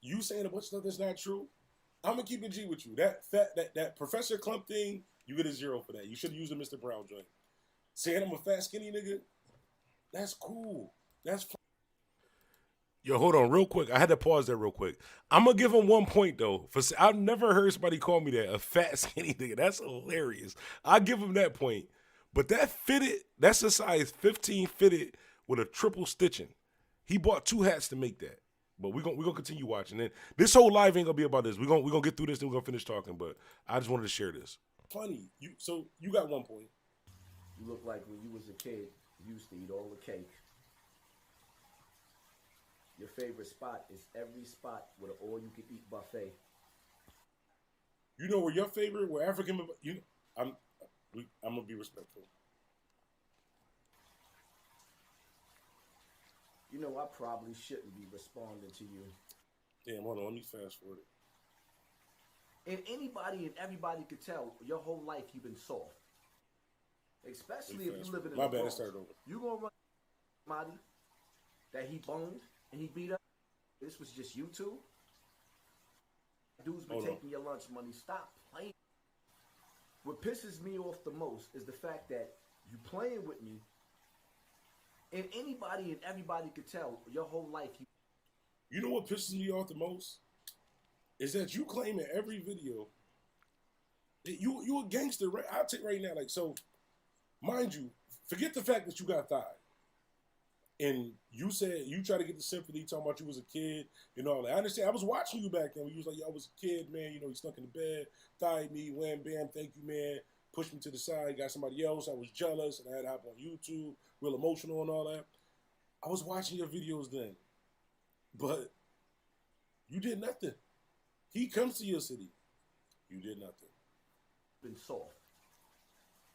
You saying a bunch of stuff that's not true, I'm gonna keep it G with you. That Professor Clump thing, you get a 0 for that. You should have used a Mr. Brown joint. Saying I'm a fat, skinny nigga, that's cool. That's fine. Yo, hold on real quick. I had to pause there real quick. I'm gonna give him 1 point though. I've never heard somebody call me that, a fat skinny nigga. That's hilarious. I give him that point. But that fitted, that's a size 15 fitted with a triple stitching. He bought 2 hats to make that. But we're gonna continue watching. And this whole live ain't gonna be about this. We're gonna get through this and we're gonna finish talking. But I just wanted to share this. Funny. So you got 1 point. You look like when you was a kid, you used to eat all the cake. Your favorite spot is every spot with an all-you-can-eat buffet. You know where your favorite, where African, I'm gonna be respectful. You know, I probably shouldn't be responding to you. Damn, hold on, let me fast forward it. And anybody and everybody could tell your whole life you've been soft. Especially if you living in My the bad, Bronx. it started over. You gonna run somebody that he boned and he beat up? This was just you two? Dudes be taking your lunch money. Stop playing. What pisses me off the most is the fact that you playing with me, and anybody and everybody could tell your whole life You know what pisses me off the most? Is that you claim in every video that you a gangster, right? I'll take right now, like, so, mind you, forget the fact that you got thigh. And you said you tried to get the sympathy talking about you was a kid and all that. I understand. I was watching you back then when you was like, yo, I was a kid, man. You know, he snuck in the bed, thied me, wham, bam, thank you, man. Pushed me to the side, got somebody else. I was jealous and I had to hop on YouTube, real emotional and all that. I was watching your videos then. But you did nothing. He comes to your city. You did nothing. been soft.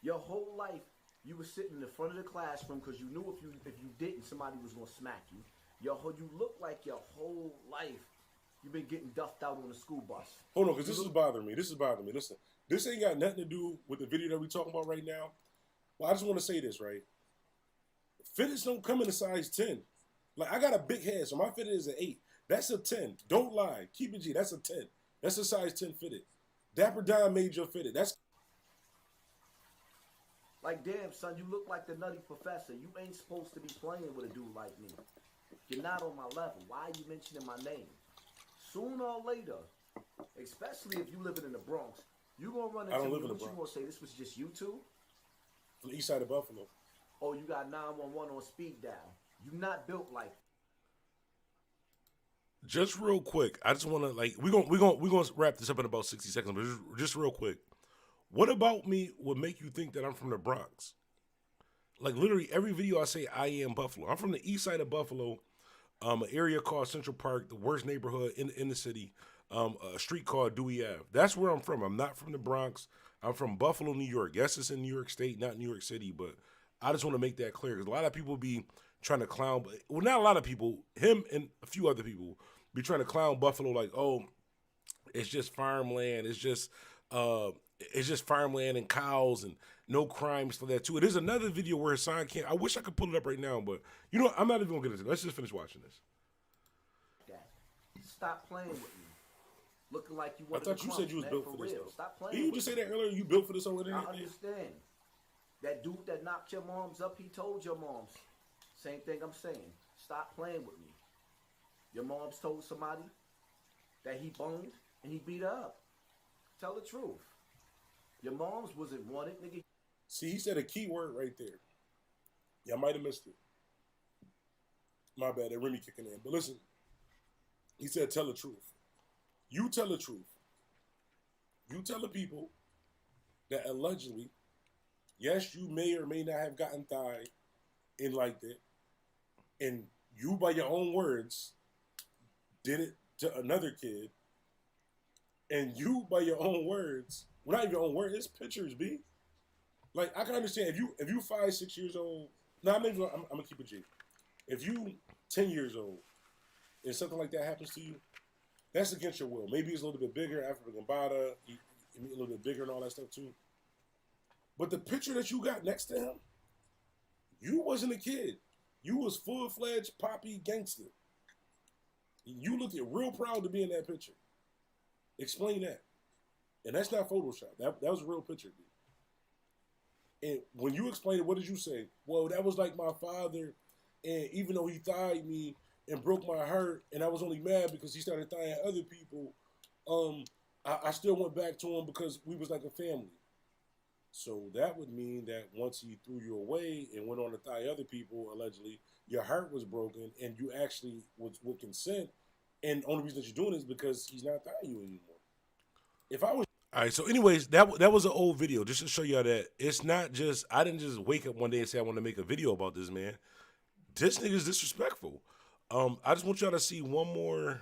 Your whole life, you were sitting in the front of the classroom because you knew if you didn't, somebody was gonna smack you. You look like your whole life you've been getting duffed out on the school bus. Hold on, because this is bothering me. Listen, this ain't got nothing to do with the video that we talking about right now. Well, I just want to say this, right? Fitteds don't come in a size 10. Like, I got a big head, so my fitted is an 8. That's a 10. Don't lie. Keep it G. That's a 10. That's a size 10 fitted. Dapper Don made your fitted. That's like, damn, son, you look like the Nutty Professor. You ain't supposed to be playing with a dude like me. You're not on my level. Why are you mentioning my name? Sooner or later, especially if you living in the Bronx, you gonna run into me. What you gonna say? This was just you two? from the east side of Buffalo. Oh, you got 911 on speed dial. You not built like. Just real quick, I just want to, like, we're gonna wrap this up in about 60 seconds, but just real quick. What about me would make you think that I'm from the Bronx? Like, literally every video I say I am Buffalo. I'm from the east side of Buffalo, an area called Central Park, the worst neighborhood in the city, a street called Dewey Ave. That's where I'm from. I'm not from the Bronx. I'm from Buffalo, New York. Yes, it's in New York State, not New York City, but I just want to make that clear because a lot of people be trying to clown, well, not a lot of people, him and a few other people be trying to clown Buffalo like, oh, it's just farmland. It's just farmland and cows and no crimes for that too. It is another video where Hassan can't. I wish I could pull it up right now, but you know what? I'm not even gonna get into it. Let's just finish watching this. Stop playing with me. Looking like you I wanted thought to you said you was built for this. real. Though. Stop playing. Did you just say that earlier? You built for this over there? I understand. That dude that knocked your moms up, he told your moms. Same thing I'm saying. Stop playing with me. Your mom's told somebody that he boned and he beat her up. Tell the truth. Your mom's wasn't wanted, nigga. See, he said a key word right there. Y'all might have missed it. My bad, that Remy kicking in. But listen, he said tell the truth. You tell the truth. You tell the people that allegedly, yes, you may or may not have gotten thigh and liked it, and you, by your own words, did it to another kid, and you, by your own words, well, not even your own words, it's pictures, B. Like, I can understand if you 5, 6 years old. Nah, I'm gonna keep it G. If you 10 years old and something like that happens to you, that's against your will. Maybe it's a little bit bigger, African Bambaataa, a little bit bigger and all that stuff too. But the picture that you got next to him, you wasn't a kid. You was full-fledged poppy gangster. You looked real proud to be in that picture. Explain that. And that's not Photoshop. That was a real picture, dude. And when you explained it, what did you say? Well, that was like my father, and even though he thied me, and broke my heart, and I was only mad because he started throwing other people. I still went back to him because we was like a family. So that would mean that once he threw you away and went on to thigh other people, allegedly, your heart was broken and you actually was with consent. And the only reason that you're doing it is because he's not thigh you anymore. If I was all right, so anyways, that was an old video just to show y'all that it's not just I didn't just wake up one day and say I want to make a video about this man. This nigga's disrespectful. I just want y'all to see one more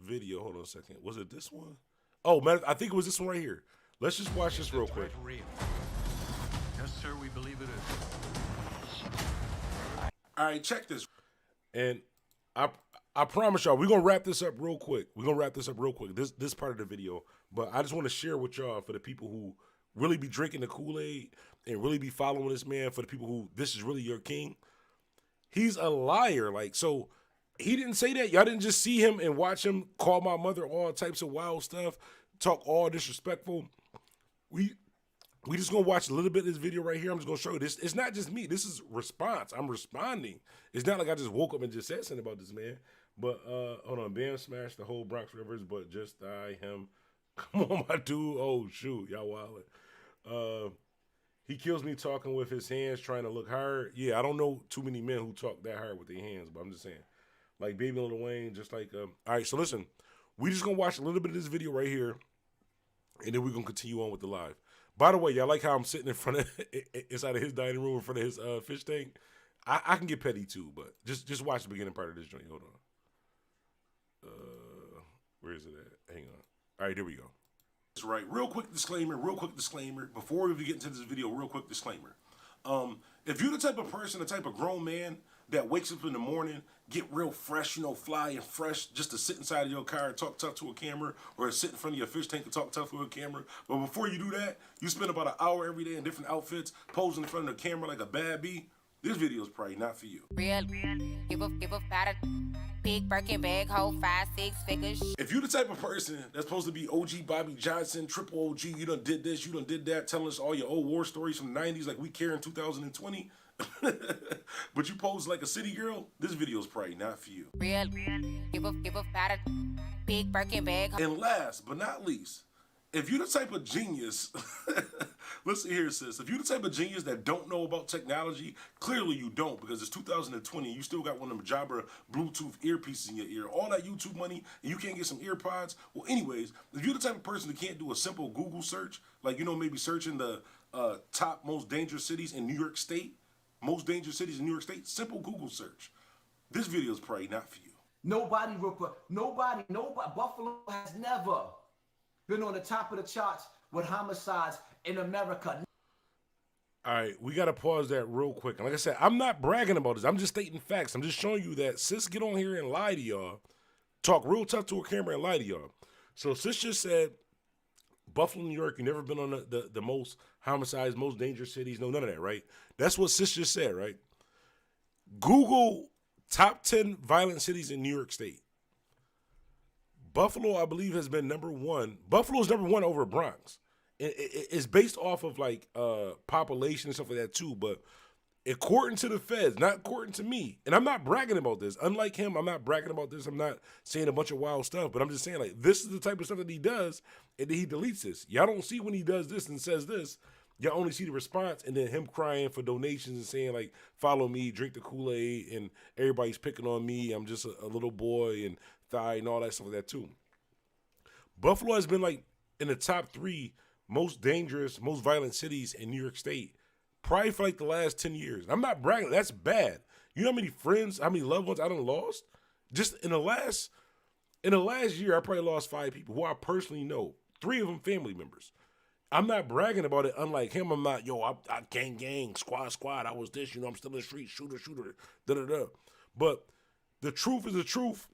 video. Hold on a second. Was it this one? Oh man, I think it was this one right here. Let's just watch this real quick. Real. Yes, sir, we believe it is. All right, check this. And I promise y'all, we're gonna wrap this up real quick. This part of the video. But I just want to share with y'all for the people who really be drinking the Kool-Aid and really be following this man, for the people who this is really your king. He's a liar. Like, so he didn't say that. Y'all didn't just see him and watch him call my mother all types of wild stuff, talk all disrespectful. We just gonna watch a little bit of this video right here. I'm just gonna show you this. It's not just me. This is response. I'm responding. It's not like I just woke up and just said something about this man. But hold on, Bam smashed the whole Bronx Rivers, but just thigh him. Come on, my dude. Oh shoot, y'all wildin'. He kills me talking with his hands, trying to look hard. Yeah, I don't know too many men who talk that hard with their hands, but I'm just saying, like Baby Lil Wayne, just like. All right, so listen, we just gonna watch a little bit of this video right here, and then we're gonna continue on with the live. By the way, y'all like how I'm sitting in front of inside of his dining room in front of his fish tank. I can get petty too, but just watch the beginning part of this joint. Hold on. Where is it at? Hang on. All right, there we go. That's right. Real quick disclaimer. Before we get into this video, real quick disclaimer. If you're the type of person, the type of grown man that wakes up in the morning, get real fresh, fly and fresh, just to sit inside of your car and talk tough to a camera, or sit in front of your fish tank and talk tough to a camera. But before you do that, you spend about an hour every day in different outfits, posing in front of the camera like a bad bee. This video is probably not for you. Real, give a about a big Birkin bag, hold 5-6 figures. If you're the type of person that's supposed to be OG Bobby Johnson, triple OG, you done did this, you done did that, telling us all your old war stories from the 90s like we care in 2020, but you pose like a city girl, this video is probably not for you. Real, give a about a big Birkin bag. And last but not least, if you're the type of genius, listen here, sis. If you're the type of genius that don't know about technology, clearly you don't, because it's 2020 and you still got one of them Jabra Bluetooth earpieces in your ear. All that YouTube money and you can't get some ear pods. Well, anyways, if you're the type of person that can't do a simple Google search, like, maybe searching the top most dangerous cities in New York State, simple Google search. This video is probably not for you. Nobody, Buffalo has never been on the top of the charts with homicides in America. All right, we got to pause that real quick. And like I said, I'm not bragging about this. I'm just stating facts. I'm just showing you that sis get on here and lie to y'all, talk real tough to a camera and lie to y'all. So sis just said, Buffalo, New York, you never been on the most homicides, most dangerous cities. No, none of that, right? That's what sis just said, right? Google top 10 violent cities in New York State. Buffalo, I believe, has been number one. Buffalo's number one over Bronx. It's based off of like population and stuff like that too, but according to the feds, not according to me, and I'm not bragging about this. Unlike him, I'm not bragging about this. I'm not saying a bunch of wild stuff, but I'm just saying like this is the type of stuff that he does, and then he deletes this. Y'all don't see when he does this and says this. Y'all only see the response and then him crying for donations and saying like, follow me, drink the Kool-Aid, and everybody's picking on me. I'm just a little boy and thigh and all that stuff like that too. Buffalo has been like in the top 3 most dangerous, most violent cities in New York State, probably for like the last 10 years. I'm not bragging. That's bad. You know how many friends, how many loved ones I done lost? Just in the last year, I probably lost 5 people who I personally know. 3 of them family members. I'm not bragging about it. Unlike him, I'm not, I gang, squad. I was this, I'm still in the street, shooter, da-da-da. But the truth is the truth,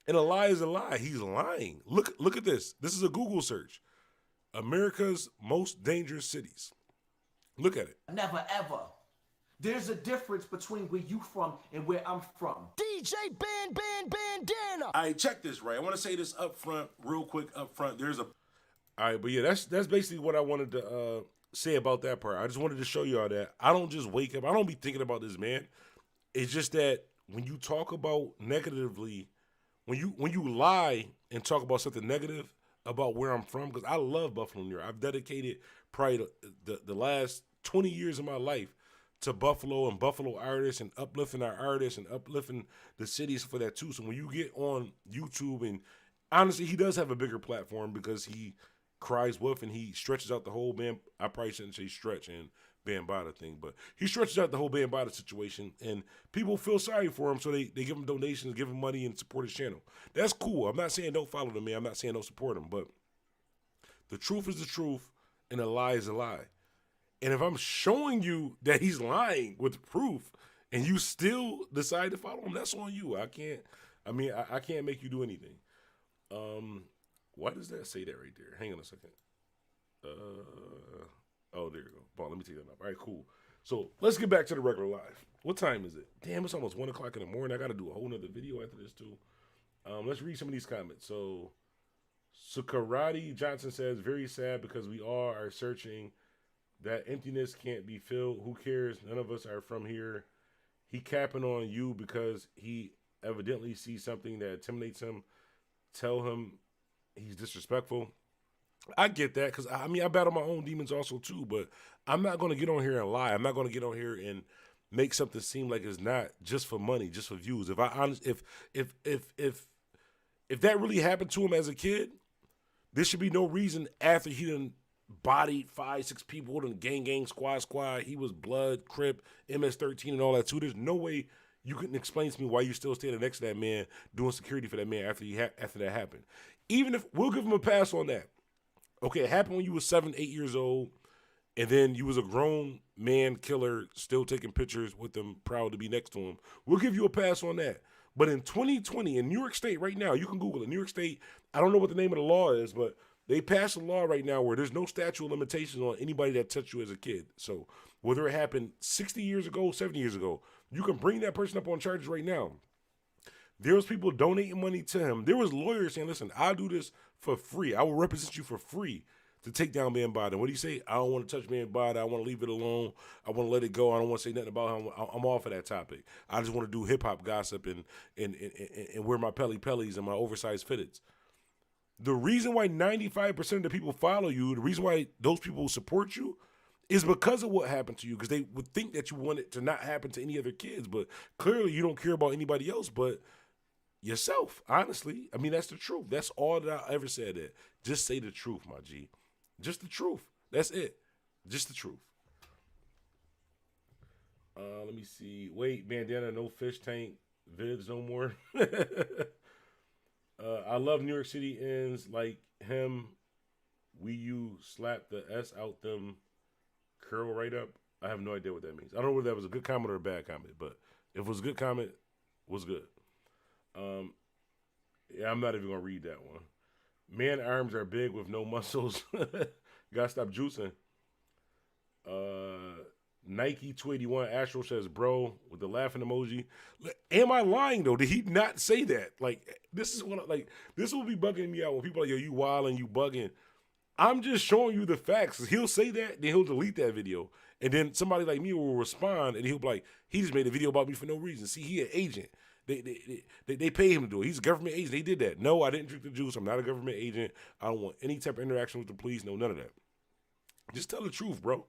and a lie is a lie. He's lying. Look at this. This is a Google search. America's most dangerous cities. Look at it. Never, ever. There's a difference between where you from and where I'm from. DJ Bandana. All right, check this, right? I want to say this up front, real quick up front. All right, but yeah, that's basically what I wanted to say about that part. I just wanted to show y'all that I don't just wake up. I don't be thinking about this, man. It's just that when you talk about negatively, when you lie and talk about something negative about where I'm from, because I love Buffalo, New York. I've dedicated probably the last 20 years of my life to Buffalo and Buffalo artists and uplifting our artists and uplifting the cities for that too. So when you get on YouTube, and honestly, he does have a bigger platform because he cries wolf and he stretches out the whole band. I probably shouldn't say stretch and Bambaataa thing, but he stretches out the whole Bambaataa situation, and people feel sorry for him, so they give him donations, give him money, and support his channel. That's cool. I'm not saying don't follow the man. I'm not saying don't support him, but the truth is the truth, and a lie is a lie. And if I'm showing you that he's lying with proof, and you still decide to follow him, that's on you. I can't. I mean, I can't make you do anything. Why does that say that right there? Hang on a second. Oh, there you go. Bon, let me take that off. All right, cool. So let's get back to the regular live. What time is it? Damn, it's almost 1 o'clock in the morning. I got to do a whole nother video after this too. Let's read some of these comments. So Karate Johnson says, very sad because we all are searching. That emptiness can't be filled. Who cares? None of us are from here. He capping on you because he evidently sees something that intimidates him. Tell him he's disrespectful. I get that because, I mean, I battle my own demons also too, but I'm not going to get on here and lie. I'm not going to get on here and make something seem like it's not just for money, just for views. If that really happened to him as a kid, there should be no reason after he done bodied 5-6 people, done gang, squad, he was blood, Crip, MS-13 and all that too. There's no way you couldn't explain to me why you still standing next to that man doing security for that man after that happened. Even if, we'll give him a pass on that. Okay, it happened when you were 7, 8 years old, and then you was a grown man killer still taking pictures with them, proud to be next to him. We'll give you a pass on that. But in 2020, in New York State right now, you can Google it. New York State, I don't know what the name of the law is, but they passed a law right now where there's no statute of limitations on anybody that touched you as a kid. So whether it happened 60 years ago, 70 years ago, you can bring that person up on charges right now. There was people donating money to him. There was lawyers saying, listen, I'll do this for free. I will represent you for free to take down Bambaataa. What do you say? I don't want to touch Bambaataa. I want to leave it alone. I want to let it go. I don't want to say nothing about him. I'm off of that topic. I just want to do hip-hop gossip and wear my pellies and my oversized fitteds. The reason why 95% of the people follow you, the reason why those people support you, is because of what happened to you, because they would think that you want it to not happen to any other kids, but clearly you don't care about anybody else but yourself, honestly. I mean, that's the truth. That's all that I ever said. That just say the truth, my G. Just the truth. That's it. Just the truth. Let me see. Wait, bandana, no fish tank, vids no more. I love New York City ends like him. You slap the S out them, curl right up. I have no idea what that means. I don't know whether that was a good comment or a bad comment, but if it was a good comment, it was good. Yeah, I'm not even gonna read that one. Man arms are big with no muscles. Gotta stop juicing. Nike 281 Astro says, bro, with the laughing emoji. Am I lying though? Did he not say that? Like, this is what this will be bugging me out when people are like, yo, you wilding, you bugging. I'm just showing you the facts. He'll say that, then he'll delete that video. And then somebody like me will respond and he'll be like, he just made a video about me for no reason. See, he an agent. They pay him to do it. He's a government agent. They did that. No, I didn't drink the juice. I'm not a government agent. I don't want any type of interaction with the police. No, none of that. Just tell the truth, bro.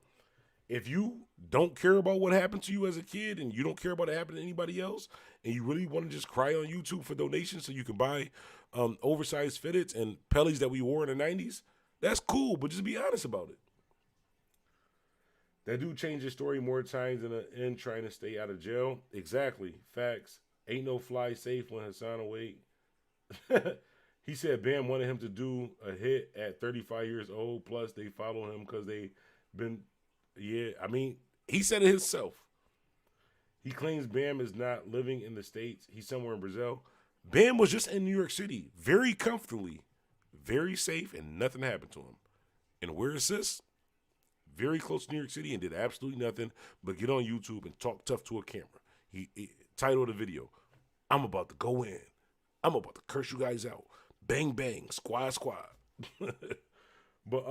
If you don't care about what happened to you as a kid and you don't care about it happening to anybody else, and you really want to just cry on YouTube for donations so you can buy oversized fitteds and pellies that we wore in the 90s, that's cool, but just be honest about it. That dude changed his story more times than an end trying to stay out of jail. Exactly. Facts. Ain't no fly safe when Hassan awake. He said Bam wanted him to do a hit at 35 years old. Plus, they follow him because they been, yeah, I mean, he said it himself. He claims Bam is not living in the States. He's somewhere in Brazil. Bam was just in New York City, very comfortably, very safe, and nothing happened to him. And where is this? Very close to New York City and did absolutely nothing but get on YouTube and talk tough to a camera. He titled the video, I'm about to go in. I'm about to curse you guys out. Bang, bang, squad. But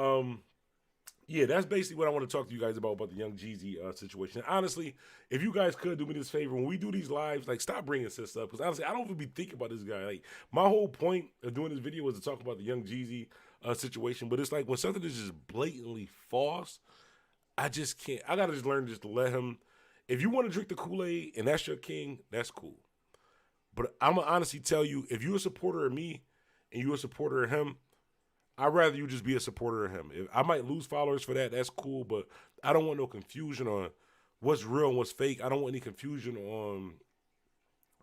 Yeah, that's basically what I want to talk to you guys about the Young Jeezy situation. Honestly, if you guys could do me this favor, when we do these lives, like, stop bringing sis up. Because honestly, I don't even be thinking about this guy. Like, my whole point of doing this video was to talk about the Young Jeezy situation. But it's like when something is just blatantly false, I just can't. I got to just learn just to let him. If you want to drink the Kool-Aid and that's your king, that's cool. But I'm going to honestly tell you, if you're a supporter of me and you're a supporter of him, I'd rather you just be a supporter of him. If I might lose followers for that, that's cool, but I don't want no confusion on what's real and what's fake. I don't want any confusion on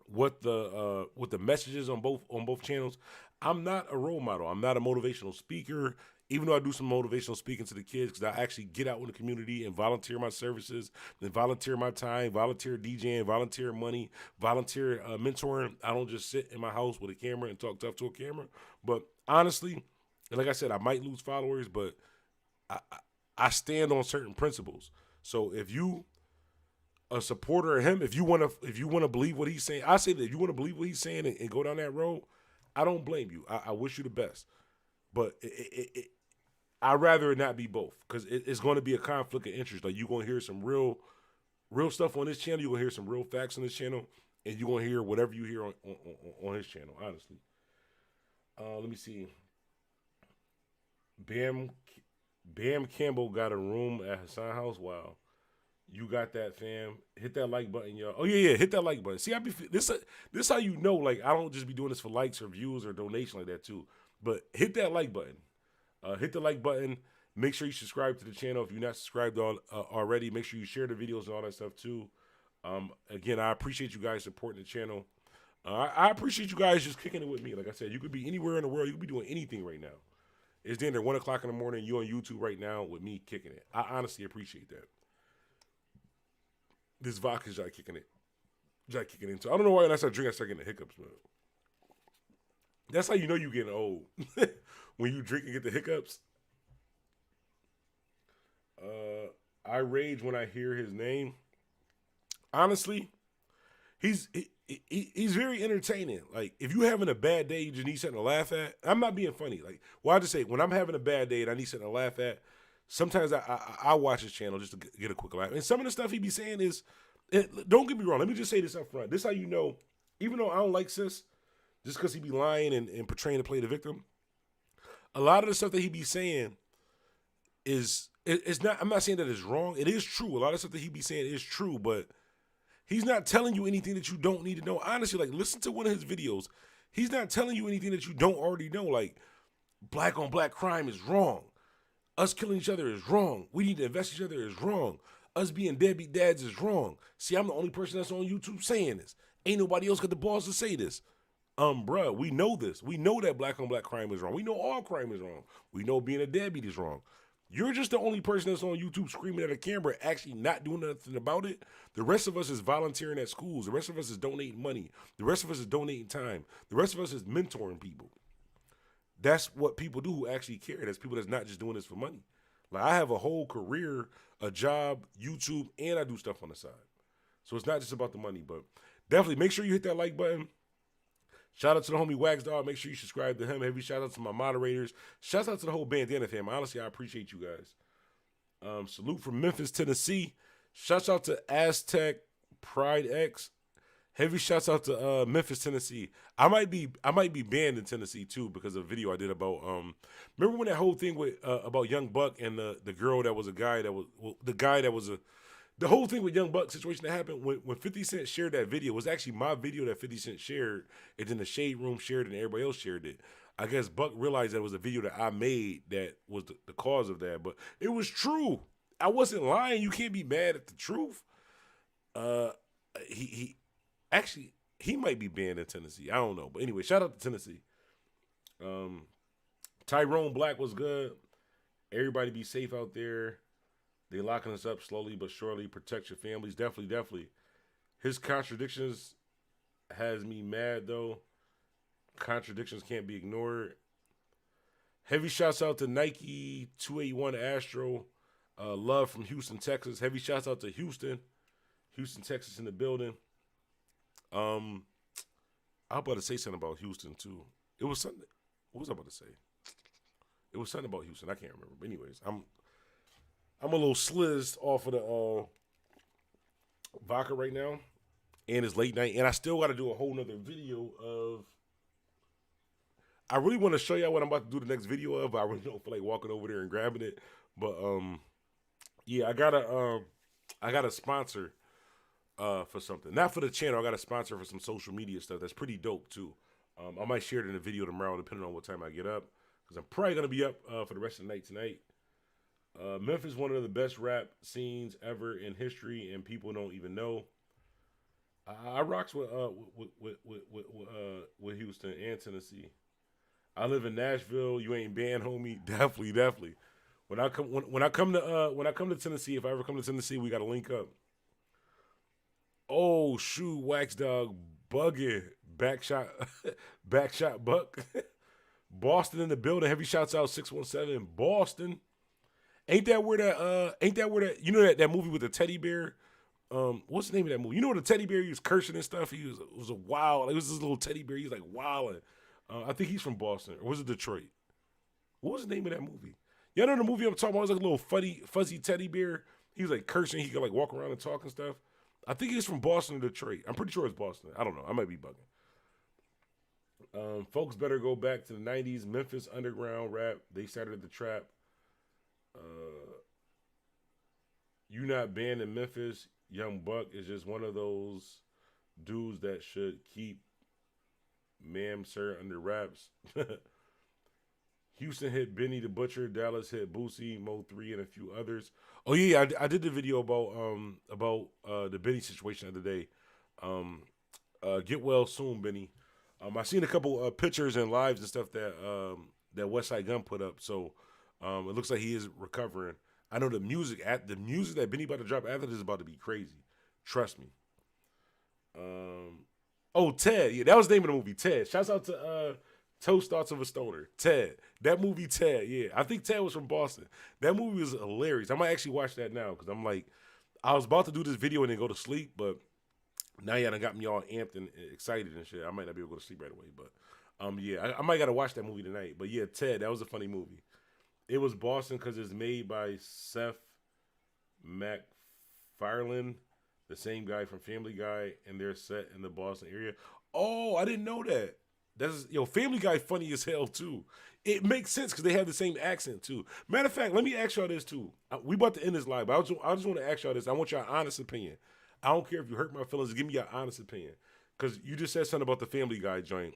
what the messages on both channels. I'm not a role model. I'm not a motivational speaker, even though I do some motivational speaking to the kids because I actually get out in the community and volunteer my services, and volunteer my time, volunteer DJing, volunteer money, volunteer mentoring. I don't just sit in my house with a camera and talk tough to a camera. But honestly, and like I said, I might lose followers, but I stand on certain principles. So if you a supporter of him, if you want to believe what he's saying, I say that if you want to believe what he's saying and go down that road, I don't blame you. I wish you the best, but I'd rather it not be both because it's going to be a conflict of interest. Like you're going to hear some real stuff on this channel. You're going to hear some real facts on this channel, and you're going to hear whatever you hear on his channel. Honestly, let me see. Bam Campbell got a room at Hassan House. Wow. You got that, fam. Hit that like button, y'all. Oh, yeah, hit that like button. See, this how you know, like, I don't just be doing this for likes or views or donation like that, too. But hit that like button. Hit the like button. Make sure you subscribe to the channel. If you're not subscribed already, make sure you share the videos and all that stuff, too. Again, I appreciate you guys supporting the channel. I appreciate you guys just kicking it with me. Like I said, you could be anywhere in the world. You could be doing anything right now. It's then at 1 o'clock in the morning. You on YouTube right now with me kicking it. I honestly appreciate that. This vodka's just kicking it. Just kicking into. I don't know why when I start drinking, I start getting the hiccups, man. That's how you know you're getting old. When you drink and get the hiccups. I rage when I hear his name. Honestly, he's very entertaining. Like, if you having a bad day, you just need something to laugh at. I'm not being funny. Like, well, I just say, when I'm having a bad day and I need something to laugh at, sometimes I watch his channel just to get a quick laugh. And some of the stuff he be saying is, don't get me wrong. Let me just say this up front. This is how you know, even though I don't like sis, just because he be lying and portraying to play the victim, a lot of the stuff that he be saying it's not, I'm not saying that it's wrong. It is true. A lot of stuff that he be saying is true, but he's not telling you anything that you don't need to know. Honestly, like, listen to one of his videos. He's not telling you anything that you don't already know. Like, black on black crime is wrong. Us killing each other is wrong. We need to invest each other is wrong. Us being deadbeat dads is wrong. See, I'm the only person that's on YouTube saying this. Ain't nobody else got the balls to say this. Bruh, we know this. We know that black on black crime is wrong. We know all crime is wrong. We know being a deadbeat is wrong. You're just the only person that's on YouTube screaming at a camera, actually not doing nothing about it. The rest of us is volunteering at schools. The rest of us is donating money. The rest of us is donating time. The rest of us is mentoring people. That's what people do who actually care. That's people that's not just doing this for money. Like, I have a whole career, a job, YouTube, and I do stuff on the side. So it's not just about the money, but definitely make sure you hit that like button. Shout out to the homie Wax Dog. Make sure you subscribe to him. Heavy shout out to my moderators. Shout out to the whole Bandana fam. Honestly, I appreciate you guys. Salute from Memphis, Tennessee. Shouts out to Aztec Pride X. Heavy shouts out to Memphis, Tennessee. I might be banned in Tennessee too because of a video I did about remember when that whole thing with about Young Buck and the girl that was a guy that was the whole thing with Young Buck situation that happened when 50 Cent shared that video. It was actually my video that 50 Cent shared, and then the Shade Room shared it and everybody else shared it. I guess Buck realized that it was a video that I made that was the cause of that, but it was true. I wasn't lying. You can't be mad at the truth. He might be banned in Tennessee. I don't know. But anyway, shout out to Tennessee. Tyrone Black was good. Everybody be safe out there. They locking us up slowly but surely. Protect your families. Definitely. His contradictions has me mad, though. Contradictions can't be ignored. Heavy shouts out to Nike 281 Astro. Love from Houston, Texas. Heavy shouts out to Houston. Houston, Texas in the building. I'm about to say something about Houston, too. It was something. What was I about to say? It was something about Houston. I can't remember. But anyways, I'm a little slizzed off of the vodka right now, and it's late night, and I still got to do a whole nother video of. I really want to show y'all what I'm about to do the next video of, but I really don't feel like walking over there and grabbing it. But yeah, I got a sponsor for something, not for the channel. I got a sponsor for some social media stuff that's pretty dope too. I might share it in a video tomorrow, depending on what time I get up, because I'm probably gonna be up for the rest of the night tonight. Memphis, one of the best rap scenes ever in history, and people don't even know. I rocks with Houston and Tennessee. I live in Nashville. You ain't banned, homie. Definitely. When I come to Tennessee, if I ever come to Tennessee, we gotta link up. Oh shoot, Wax Dog bugging, backshot buck. Boston in the building. Heavy shouts out 617 Boston. Ain't that where that you know that movie with the teddy bear? What's the name of that movie? You know where the teddy bear, he was cursing and stuff? It was a wild, it was this little teddy bear, he was like wilding. I think he's from Boston. Or was it Detroit? What was the name of that movie? Y'all know the movie I'm talking about? It was like a little fuzzy teddy bear. He was like cursing, he could like walk around and talk and stuff. I think he's from Boston or Detroit. I'm pretty sure it's Boston. I don't know. I might be bugging. Folks better go back to the 90s. Memphis underground rap. They started the trap. You not banned in Memphis. Young Buck is just one of those dudes that should keep ma'am, sir, under wraps. Houston hit Benny the Butcher. Dallas hit Boosie, Mo 3, and a few others. Oh yeah, I did the video about the Benny situation the other day. Get well soon, Benny. I seen a couple pictures and lives and stuff that Westside Gun put up. So it looks like he is recovering. I know the music that Benny about to drop after this is about to be crazy. Trust me. Oh, Ted. Yeah, that was the name of the movie, Ted. Shouts out to Toast Thoughts of a Stoner. Ted. That movie, Ted. Yeah, I think Ted was from Boston. That movie was hilarious. I might actually watch that now because I'm like, I was about to do this video and then go to sleep, but now y'all done got me all amped and excited and shit. I might not be able to go to sleep right away, but yeah, I might got to watch that movie tonight. But yeah, Ted, that was a funny movie. It was Boston because it's made by Seth MacFarlane, the same guy from Family Guy, and they're set in the Boston area. Oh, I didn't know that. Family Guy funny as hell too. It makes sense because they have the same accent too. Matter of fact, let me ask y'all this too. We about to end this live, but I just want to ask y'all this. I want your honest opinion. I don't care if you hurt my feelings. Give me your honest opinion, because you just said something about the Family Guy joint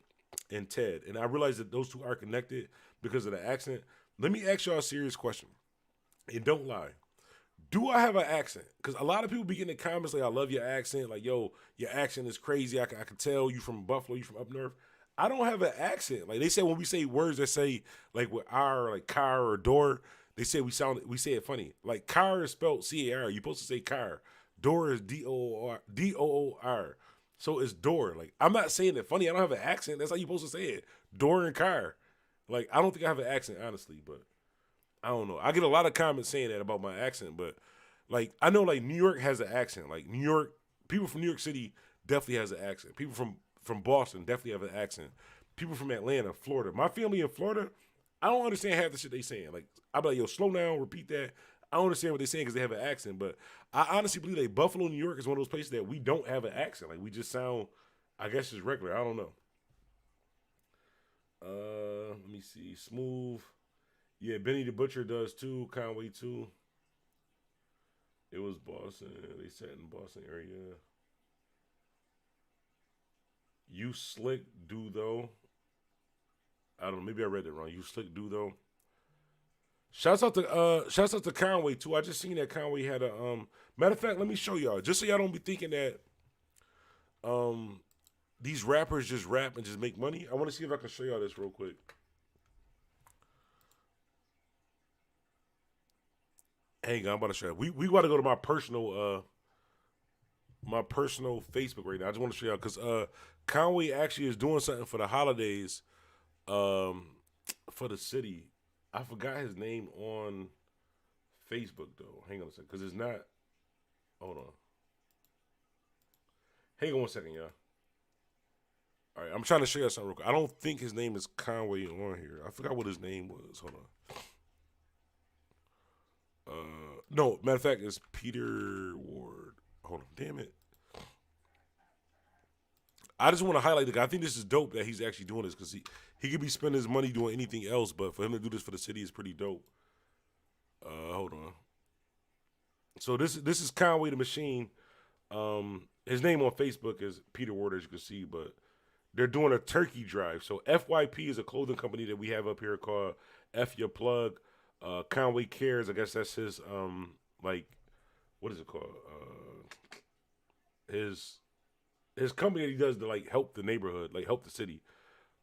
and Ted, and I realize that those two are connected because of the accent. Let me ask y'all a serious question, and don't lie. Do I have an accent? Because a lot of people be getting in the comments like, I love your accent. Like, yo, your accent is crazy. I can tell you from Buffalo, you from up north. I don't have an accent. Like, they say when we say words that say, like, with R, like car or door, they say we say it funny. Like, car is spelled C-A-R. You're supposed to say car. Door is D-O-O-R. So it's door. Like, I'm not saying it funny. I don't have an accent. That's how you're supposed to say it. Door and car. Like, I don't think I have an accent, honestly, but I don't know. I get a lot of comments saying that about my accent, but, like, I know, like, New York has an accent. Like, New York, people from New York City definitely has an accent. People from Boston definitely have an accent. People from Atlanta, Florida. My family in Florida, I don't understand half the shit they saying. Like, I be like, yo, slow down, repeat that. I don't understand what they're saying because they have an accent, but I honestly believe that Buffalo, New York is one of those places that we don't have an accent. Like, we just sound, I guess, just regular. I don't know. Let me see. Smooth. Yeah, Benny the Butcher does too. Conway too. It was Boston. They sat in the Boston area. You slick do though. I don't know. Maybe I read it wrong. You slick do though. Shouts out to Conway too. I just seen that Conway had a matter of fact, let me show y'all. Just so y'all don't be thinking that these rappers just rap and just make money. I want to see if I can show y'all this real quick. Hang on, I'm about to show you. We got to go to my personal Facebook right now. I just want to show y'all because Conway actually is doing something for the holidays for the city. I forgot his name on Facebook though. Hang on a second, because it's not. Hold on. Hang on one second, y'all. All right, I'm trying to show you something real quick. I don't think his name is Conway on here. I forgot what his name was. Hold No, matter of fact, it's Peter Ward. Hold on, damn it. I just want to highlight the guy. I think this is dope that he's actually doing this because he could be spending his money doing anything else, but for him to do this for the city is pretty dope. Hold on. So this is Conway the Machine. His name on Facebook is Peter Ward, as you can see, but they're doing a turkey drive. So FYP is a clothing company that we have up here called F Your Plug. Conway Cares, I guess that's his like, what is it called? His company that he does to like help the neighborhood, like help the city.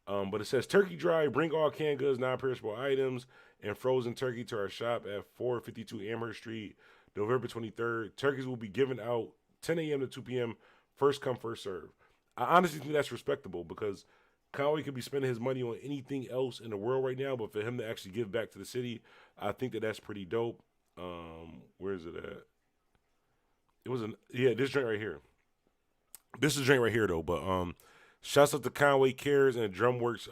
But it says turkey drive, bring all canned goods, non-perishable items, and frozen turkey to our shop at 452 Amherst Street, November 23rd. Turkeys will be given out 10 a.m. to 2 p.m. First come, first serve. I honestly think that's respectable because Conway could be spending his money on anything else in the world right now, but for him to actually give back to the city, I think that that's pretty dope. Where is it at? It was this joint right here. This is a joint right here though, but shouts out to Conway Cares and Drumworks